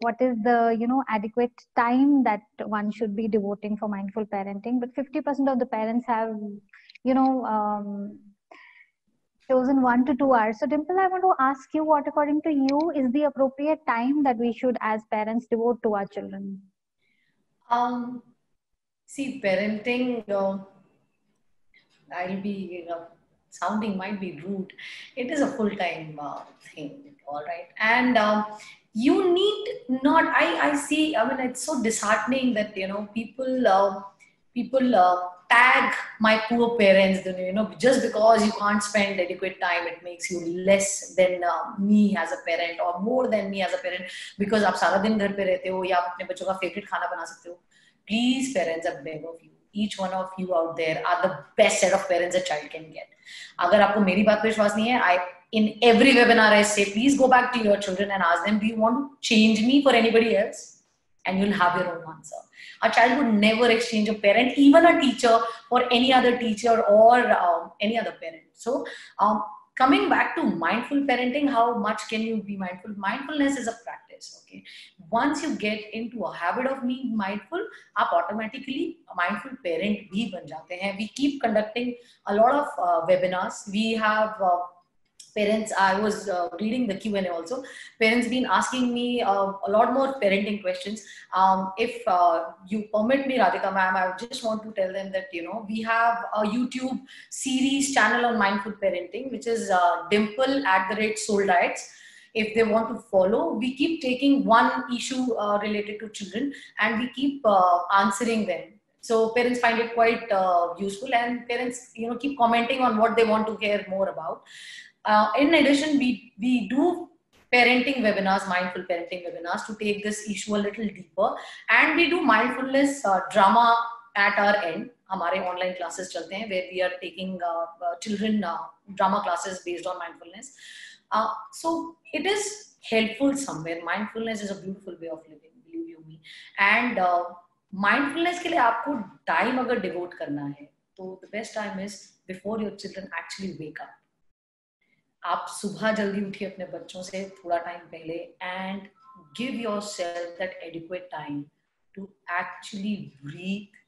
what is the, adequate time that one should be devoting for mindful parenting. But 50% of the parents have, chosen 1 to 2 hours. So Dimple, I want to ask you, what according to you is the appropriate time that we should as parents devote to our children? See, parenting, I'll be, sounding might be rude. It is a full-time thing, all right? And you need not, I see, I mean, it's so disheartening that, people tag my poor parents, just because you can't spend adequate time, it makes you less than me as a parent or more than me as a parent, because आप सारा दिन घर पे रहते हो या आप अपने बच्चों का favorite खाना बना सकते हो. Please, parents, I beg of you, each one of you out there are the best set of parents a child can get. अगर आपको मेरी बात पे विश्वास नहीं है, in every webinar I say, please go back to your children and ask them, do you want to change me for anybody else? And you'll have your own answer. A child would never exchange a parent, even a teacher, for any other teacher or any other parent. So coming back to mindful parenting, how much can you be mindful? Mindfulness is a practice, okay? Once you get into a habit of being mindful, आप automatically a mindful parent भी बन जाते हैं. We keep conducting a lot of webinars. We have parents, I was reading the Q&A also. Parents been asking me a lot more parenting questions. If you permit me, Radhika ma'am, I just want to tell them that, you know, we have a YouTube series channel on mindful parenting, which is Dimple@Soul Diets. If they want to follow, we keep taking one issue related to children and we keep answering them. So parents find it quite useful, and parents, you know, keep commenting on what they want to hear more about. In addition, we do parenting webinars, mindful parenting webinars, to take this issue a little deeper, and we do mindfulness drama at our end. हमारे online classes चलते हैं where we are taking children drama classes based on mindfulness. So it is helpful somewhere. Mindfulness is a beautiful way of living, believe you me. And mindfulness के लिए आपको time अगर devote करना है, तो the best time is before your children actually wake up. आप सुबह जल्दी उठिए अपने बच्चों से थोड़ा टाइम पहले and give yourself that adequate time to actually breathe,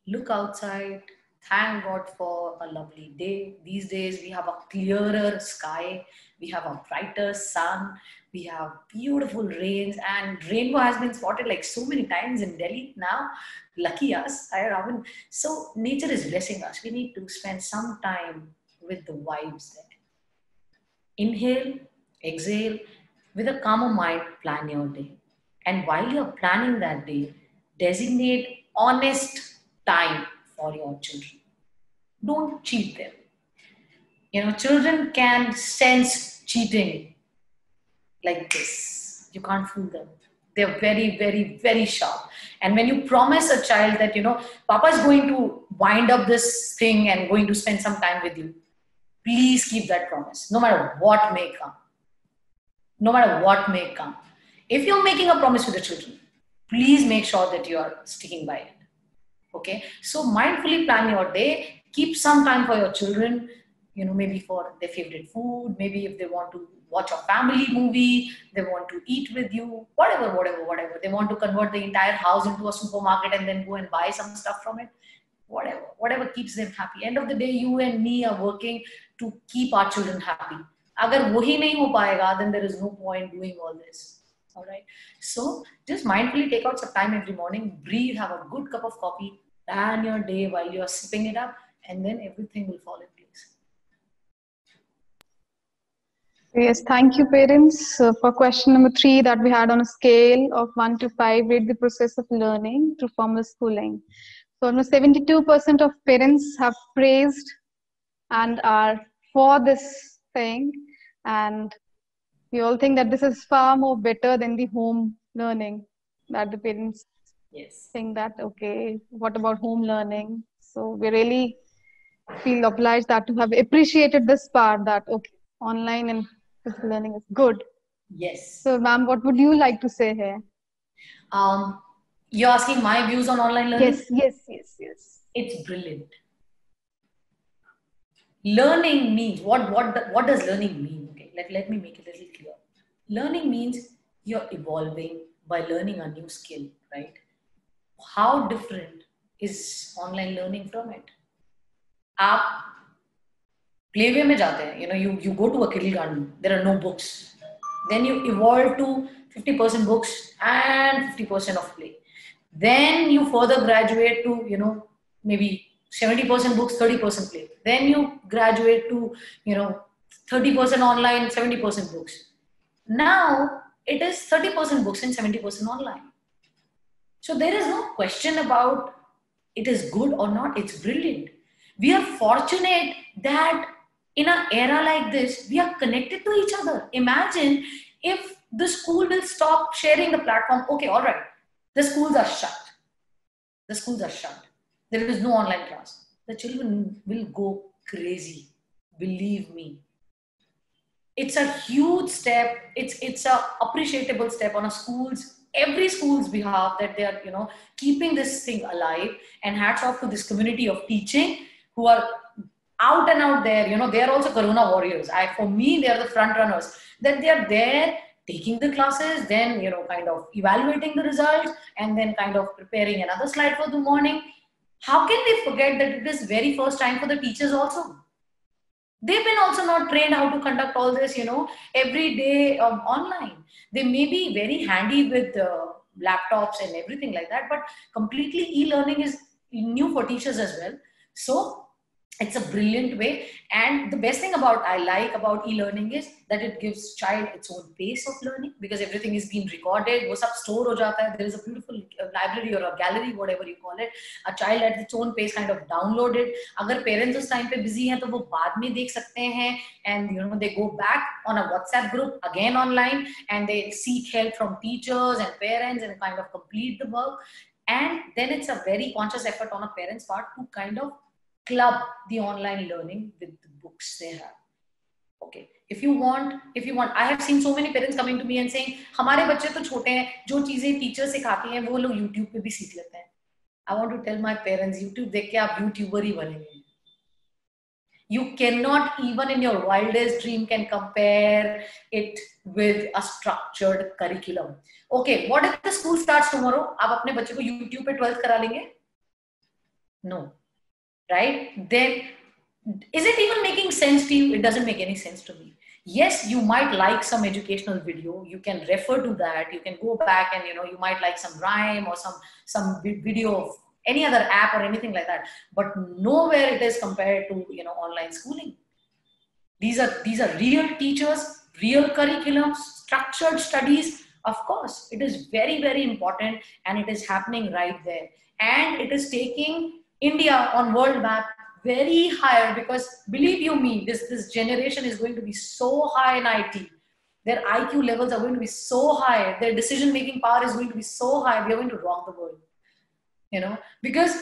look outside, thank God for a lovely day. These days we have a clearer sky, we have a brighter sun, we have beautiful rains, and rainbow has been spotted like so many times in Delhi now. Lucky us. So nature is blessing us. We need to spend some time with the vibes there. Inhale, exhale, with a calmer mind, plan your day. And while you're planning that day, designate honest time for your children. Don't cheat them. You know, children can sense cheating like this. You can't fool them. They're very, very, very sharp. And when you promise a child that, you know, Papa is going to wind up this thing and going to spend some time with you, please keep that promise, no matter what may come. No matter what may come. If you're making a promise with the children, please make sure that you are sticking by it. Okay? So mindfully plan your day. Keep some time for your children, you know, maybe for their favorite food, maybe if they want to watch a family movie, they want to eat with you, whatever. They want to convert the entire house into a supermarket and then go and buy some stuff from it. Whatever keeps them happy. End of the day, you and me are working to keep our children happy. Agar wohi nahi ho paega, then there is no point doing all this. All right. So just mindfully take out some time every morning, breathe, have a good cup of coffee, plan your day while you are sipping it up, and then everything will fall in place. Yes, thank you, parents. For question number 3 that we had on a scale of 1 to 5, rate the process of learning to formal schooling. So almost 72% of parents have praised and are for this thing. And we all think that this is far more better than the home learning, that the parents think that, okay, what about home learning? So we really feel obliged that to have appreciated this part, that, okay, online and physical learning is good. Yes. So ma'am, what would you like to say here? You're asking my views on online learning? Yes. It's brilliant. Learning means, what does learning mean? Okay, let me make it a little clear. Learning means you're evolving by learning a new skill, right? How different is online learning from it? आप playway में जाते हैं, you know, you go to a kindergarten, there are no books. Then you evolve to 50% books and 50% of play. Then you further graduate to, you know, maybe 70% books, 30% play. Then you graduate to, you know, 30% online, 70% books. Now it is 30% books and 70% online. So there is no question about it is good or not. It's brilliant. We are fortunate that in an era like this, we are connected to each other. Imagine if the school will stop sharing the platform. Okay, all right. The schools are shut. the schools are shut, there is no online class, the children will go crazy. Believe me. It's a huge step. It's a appreciable step on a school's, every school's behalf, that they are, keeping this thing alive. And hats off to this community of teaching who are out and out there. They are also Corona warriors. For me, they are the front runners. That they are there taking the classes, then kind of evaluating the results, and then kind of preparing another slide for the morning. How can they forget that it is very first time for the teachers also? They've been also not trained how to conduct all this, every day online. They may be very handy with laptops and everything like that, but completely e-learning is new for teachers as well. So it's a brilliant way. And the best thing I like about e-learning is that it gives child its own pace of learning, because everything is being recorded. वो सब store हो जाता है. There is a beautiful library or a gallery, whatever you call it. A child at its own pace kind of download it. अगर parents उस time पे busy हैं तो वो बाद में देख सकते हैं. And they go back on a WhatsApp group again online, and they seek help from teachers and parents and kind of complete the work. And then it's a very conscious effort on a parent's part to kind of club the online learning with the books they have. Okay, if you want, I have seen so many parents coming to me and saying, हमारे बच्चे तो छोटे हैं, जो चीजें teacher सिखाती हैं वो लोग YouTube पे भी सीख लेते हैं. I want to tell my parents, YouTube देख के आप YouTuber ही बनेंगे. You cannot, even in your wildest dream, can compare it with a structured curriculum. Okay, what if the school starts tomorrow? आप अपने बच्चे को YouTube पे 12th करा लेंगे? No. Right? Then, is it even making sense to you? It doesn't make any sense to me. Yes, you might like some educational video. You can refer to that. You can go back and, you might like some rhyme or some video of any other app or anything like that. But nowhere it is compared to, online schooling. These are real teachers, real curriculums, structured studies. Of course, it is very, very important, and it is happening right there. And it is taking India on world map very higher, because believe you me, this generation is going to be so high in IT. Their IQ levels are going to be so high. Their decision-making power is going to be so high. We are going to rock the world. Because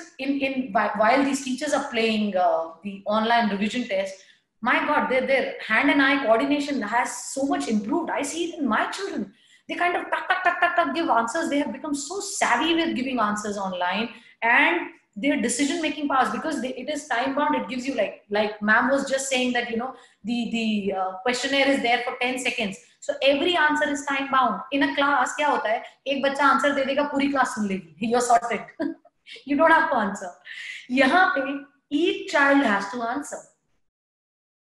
while these teachers are playing the online revision test, my God, their hand and eye coordination has so much improved. I see it in my children. They kind of tuck, give answers. They have become so savvy with giving answers online, and their decision-making powers, because it is time-bound. It gives you like ma'am was just saying that, the questionnaire is there for 10 seconds. So every answer is time-bound. In a class, क्या होता है? एक बच्चा answer दे देगा, पूरी class सुन लेगी. You're sorted. You don't have to answer. यहाँ पे each child has to answer.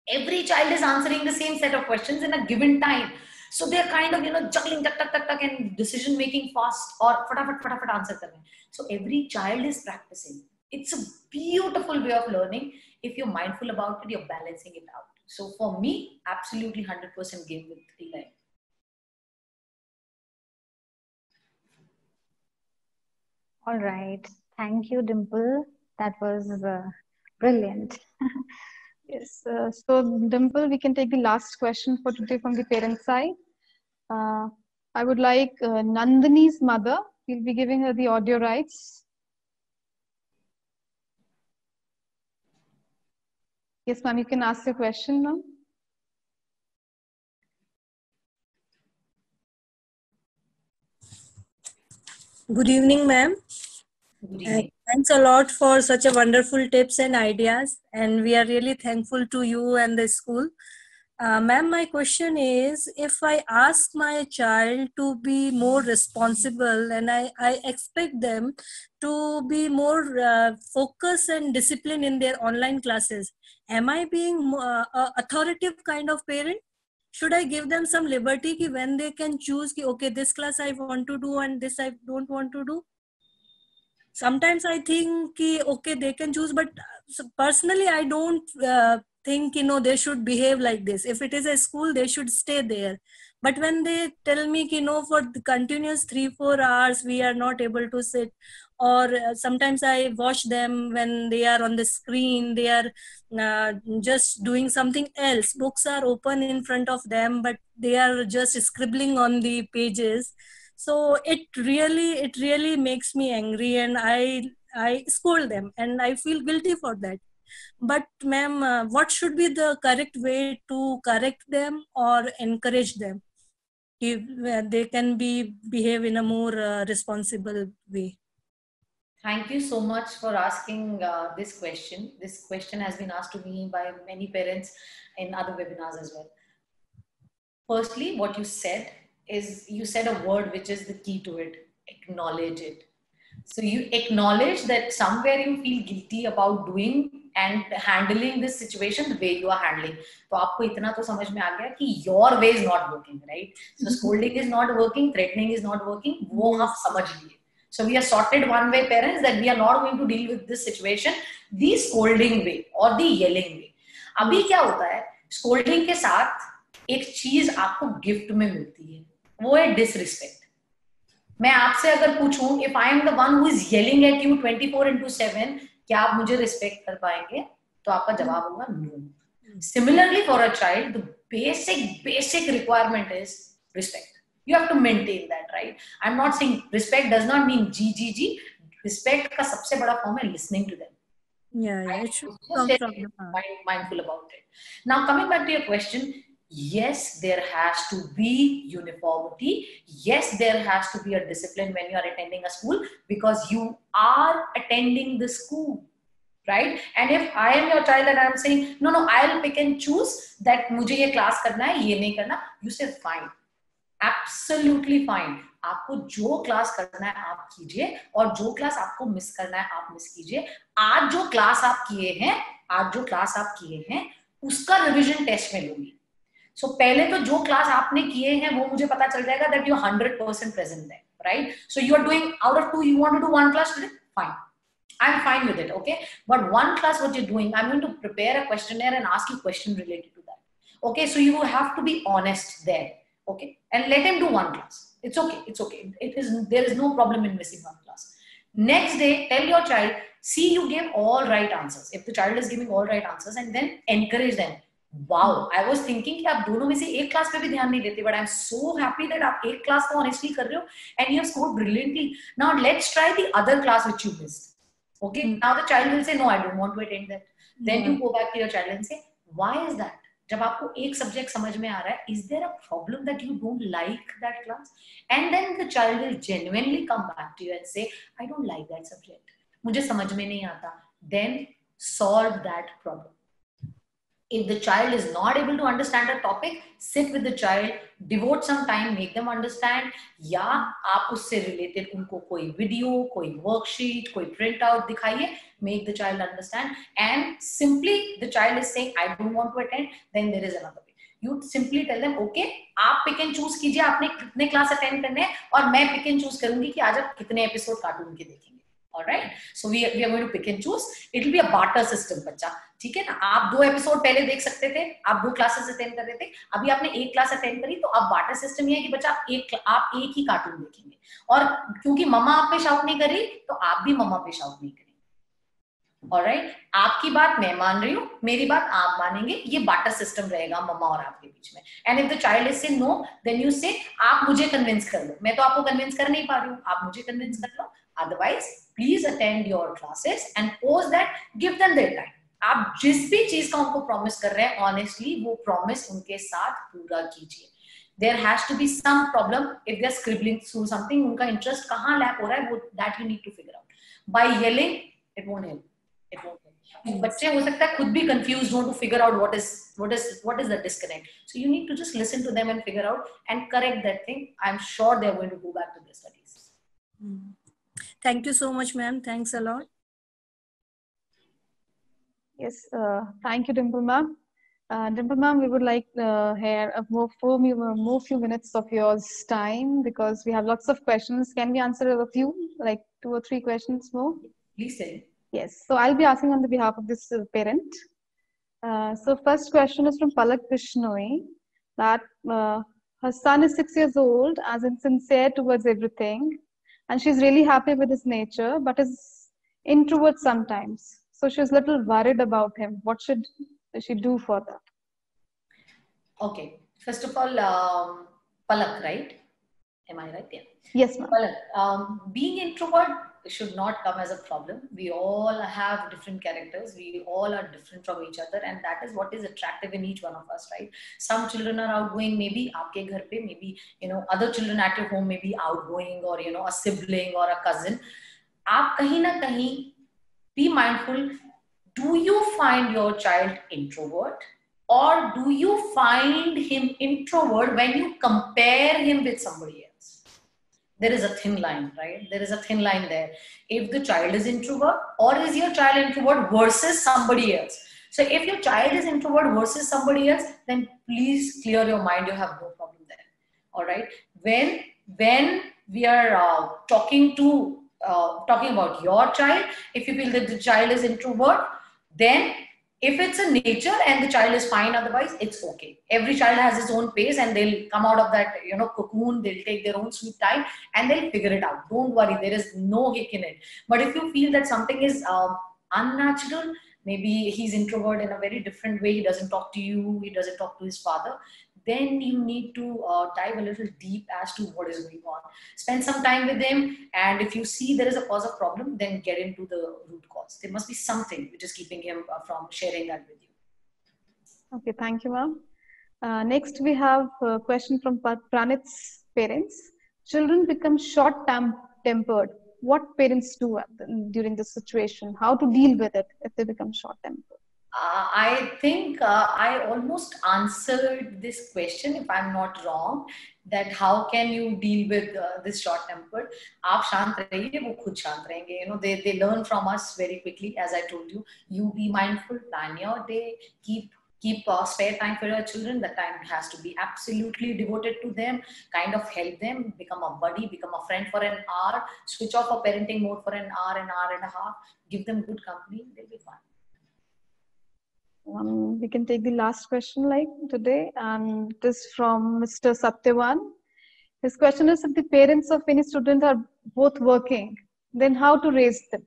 Every child is answering the same set of questions in a given time. So they're kind of, juggling, tuck, and decision making fast, or fatafat answer karne. So every child is practicing. It's a beautiful way of learning. If you're mindful about it, you're balancing it out. So for me, absolutely 100% game with e-learning. All right. Thank you, Dimple. That was brilliant. Yes. So Dimple, we can take the last question for today from the parent side. I would like Nandini's mother. We'll be giving her the audio rights. Yes, ma'am, you can ask your question now. Good evening, ma'am. Good evening. Thanks a lot for such a wonderful tips and ideas, and we are really thankful to you and the school. Ma'am, my question is, if I ask my child to be more responsible, and I expect them to be more focused and disciplined in their online classes, am I being a authoritative kind of parent? Should I give them some liberty when they can choose, okay, this class I want to do and this I don't want to do? Sometimes I think, okay, they can choose, but personally, I don't think, they should behave like this. If it is a school, they should stay there. But when they tell me, for the continuous 3-4 hours, we are not able to sit, or sometimes I watch them when they are on the screen, they are just doing something else. Books are open in front of them, but they are just scribbling on the pages. So it really makes me angry, and I I scold them and I feel guilty for that. But ma'am, what should be the correct way to correct them or encourage them if they can behave in a more responsible way? Thank you so much for asking this question. This question has been asked to me by many parents in other webinars as well. Firstly, what you said is, you said a word which is the key to it: acknowledge it. So you acknowledge that somewhere you feel guilty about doing and handling this situation the way you are handling. तो आपको इतना तो समझ में आ गया कि your way is not working, right? So scolding is not working, threatening is not working. वो हम समझ लिए. So we are sorted one way, parents, that we are not going to deal with this situation the scolding way or the yelling way. अभी क्या होता है, scolding के साथ एक चीज आपको गिफ्ट में मिलती है, वो है डिसरिस्पेक्ट. मैं आपसे अगर पूछूं, if I am the one who is yelling at you 24/7, क्या आप मुझे रिस्पेक्ट कर पाएंगे? तो आपका जवाब होगा no. Similarly for a child, the basic requirement is respect. You have to maintain that, right? I'm not saying respect does not mean G. Respect का सबसे बड़ा फॉर्म है listening to them. Yeah, it should come from the heart. Mindful about it. Now, coming back to your question, yes, there has to be uniformity. Yes, there has to be a discipline when you are attending a school, because you are attending the school, right? And if I am your child and I am saying, no, I'll pick and choose that मुझे ये class करना है, ये नहीं करना, you say fine. Absolutely fine. आपको जो class करना है आप कीजिए, और जो क्लास आपको मिस करना है आप मिस कीजिए. आज जो क्लास आप किए हैं उसका रिवीजन टेस्ट में लूंगी. सो पहले तो जो क्लास आपने किए हैं वो मुझे पता चल जाएगा that you are 100% present there, right? So you are doing, out of 2 you want to do 1 class today, fine. I'm fine with it, okay? But 1 class what you're doing, I'm going to prepare a questionnaire and ask you question related to that. Okay, so you have to be honest there. Okay, and let him do 1 class. It's okay. There is no problem in missing 1 class. Next day, tell your child, see, you gave all right answers. If the child is giving all right answers, and then encourage them. Wow, I was thinking कि आप दोनों में से एक class पे भी ध्यान नहीं देते, but I'm so happy that आप एक क्लास को honestly कर रहे हो and you have scored brilliantly. Now let's try the other class which you missed. Okay, now the child will say, no, I don't want to attend that. Then you go back to your child and say, why is that? जब आपको एक subject समझ में आ रहा है, is there a problem that you don't like that class? And then the child will genuinely come back to you and say, I don't like that subject. मुझे समझ में नहीं आता. Then solve that problem. If the child is not able to understand a topic, sit with the child, devote some time, make them understand. या आप उससे related उनको कोई video, कोई worksheet, कोई printout दिखाइए, make the child understand. And simply the child is saying, I don't want to attend, then there is another way. You simply tell them, okay, आप pick and choose कीजिए आपने कितने class attend करने हैं, और मैं pick and choose करूंगी कि आज आप कितने episode cartoon के देखेंगे. All right, so we are going to pick and choose. It will be a barter system, बच्चा. ठीक है ना? आप 2 एपिसोड पहले देख सकते थे, आप 2 क्लासेस अटेंड कर रहे थे, अभी आपने 1 क्लास अटेंड करी, तो अब बार्टर सिस्टम ये है कि बच्चा आप एक ही कार्टून देखेंगे, और क्योंकि मम्मा आप पे शाउट नहीं करी तो आप भी मम्मा पे शाउट नहीं करेंगे. ऑलराइट, आपकी बात मैं मान रही हूँ, मेरी बात आप मानेंगे, ये बार्टर सिस्टम रहेगा मम्मा और आपके बीच में. And if the child is से नो, देन यू से, आप मुझे कन्विंस कर लो, मैं तो आपको कन्विंस कर नहीं पा रही हूँ, आप मुझे कन्विंस कर लो. Otherwise, please attend your classes and post that, give them their time. आप जिस भी चीज का उनको प्रॉमिस कर रहे हैं, ऑनेस्टली वो प्रॉमिस उनके साथ पूरा कीजिए. There has to be some problem if they are scribbling through something. उनका इंटरेस्ट कहाँ लैप हो रहा है, वो that you need to figure out. By yelling, it won't help. It won't help. बच्चे हो सकता है खुद भी confused हो to figure out what is the disconnect. So you need to just listen to them and figure out and correct that thing. I'm sure they are going to go back to their studies. Thank you so much, ma'am. Thanks a lot. Yes, thank you, Dimple ma'am. Dimple ma'am, we would like here more few minutes of yours time, because we have lots of questions. Can we answer a few, like 2 or 3 questions more? Please say. Yes, so I'll be asking on the behalf of this parent. So first question is from Palak Bishnoi, that her son is 6 years old, as in sincere towards everything, and she's really happy with his nature, but is introvert sometimes. So she's a little worried about him. What should she do for that? Okay. First of all, Palak, right? Am I right? Yeah. Yes, ma'am. Palak, being introvert should not come as a problem. We all have different characters. We all are different from each other, and that is what is attractive in each one of us, right? Some children are outgoing, maybe aapke ghar pe, maybe other children at your home may be outgoing, or a sibling or a cousin. Aap kahin na kahin be mindful. Do you find your child introvert, or do you find him introvert when you compare him with somebody else? There is a thin line, right? There is a thin line there. If the child is introvert, or is your child introvert versus somebody else? So if your child is introvert versus somebody else, then please clear your mind. You have no problem there. All right. When we are talking about your child, if you feel that the child is introvert, then if it's a nature and the child is fine, otherwise it's okay. Every child has his own pace, and they'll come out of that cocoon. They'll take their own sweet time and they'll figure it out. Don't worry, there is no hick in it. But if you feel that something is unnatural, maybe he's introvert in a very different way, he doesn't talk to you, he doesn't talk to his father, then you need to dive a little deep as to what is going on. Spend some time with them, and if you see there is a cause of problem, then get into the root cause. There must be something which is keeping him from sharing that with you. Okay, thank you, ma'am. Next, we have a question from Pranit's parents. Children become short-tempered. What parents do during this situation? How to deal with it if they become short-tempered? I think I almost answered this question, if I'm not wrong, that how can you deal with this short tempered? Aap shant rahiye, wo khud shant rahenge. They learn from us very quickly. As I told you, you be mindful, plan your day, keep spare time for your children. The time has to be absolutely devoted to them. Kind of help them, become a buddy, become a friend for an hour, switch off a parenting mode for an hour and a half, give them good company, they'll be fine. We can take the last question today, and it is from Mr. Satyavan. His question is, if the parents of any student are both working, then how to raise them?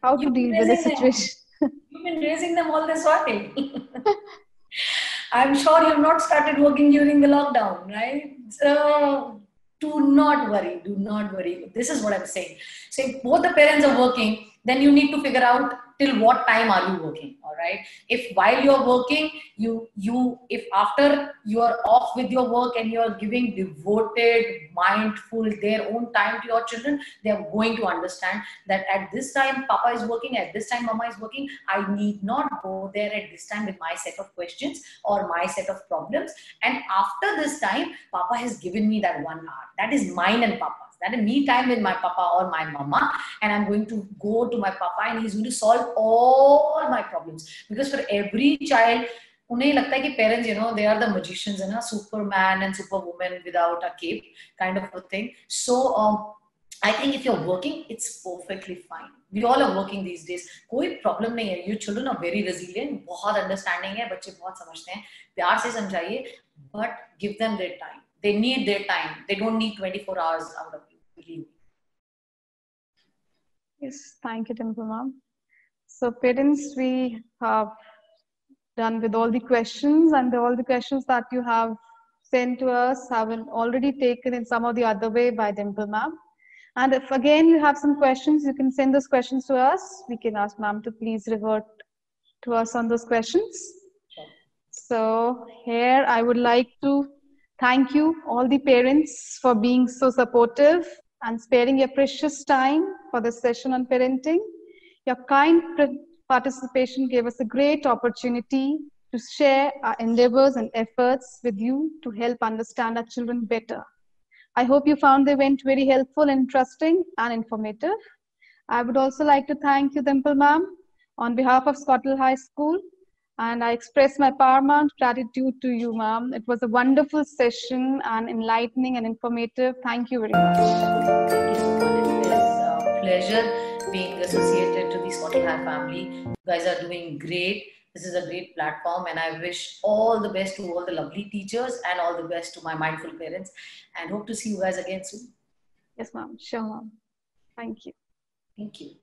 How to deal with the situation? You've been raising them all this while. I'm sure you've not started working during the lockdown, right? So do not worry. This is what I'm saying. So if both the parents are working, then you need to figure out till what time are you working, all right? If while you're working, if after you are off with your work and you're giving devoted, mindful, their own time to your children, they are going to understand that at this time Papa is working, at this time Mama is working. I need not go there at this time with my set of questions or my set of problems. And after this time, Papa has given me that 1 hour. That is mine and Papa's. That is me time with my Papa or my Mama, and I'm going to go to my Papa and he's going to solve all my problems. Because for every child, unhe lagta hai ki parents, they are the magicians, Superman and Superwoman without a cape kind of a thing. So I think if you're working, it's perfectly fine. We all are working these days. Koi problem nahi hai. Your children are very resilient, बहुत understanding है, बच्चे बहुत समझते हैं. प्यार से समझाइए, but give them their time. They need their time. They don't need 24 hours out of you. Believe me. Yes, thank you, Dimple ma'am. So parents, we have done with all the questions, and all the questions that you have sent to us have been already taken in some of the other way by Dimple ma'am. And if again you have some questions, you can send those questions to us. We can ask ma'am to please revert to us on those questions. Sure. So here I would like to thank you, all the parents, for being so supportive and sparing your precious time for this session on parenting. Your kind participation gave us a great opportunity to share our endeavors and efforts with you to help understand our children better. I hope you found the event very helpful, interesting, and informative. I would also like to thank you, Dimple ma'am, on behalf of Scotland High School. And I express my paramount gratitude to you, ma'am. It was a wonderful session and enlightening and informative. Thank you very much. Thank you so much. It is a pleasure being associated to the Scotland High family. You guys are doing great. This is a great platform, and I wish all the best to all the lovely teachers and all the best to my mindful parents, and hope to see you guys again soon. Yes, ma'am. Sure, ma'am. Thank you. Thank you.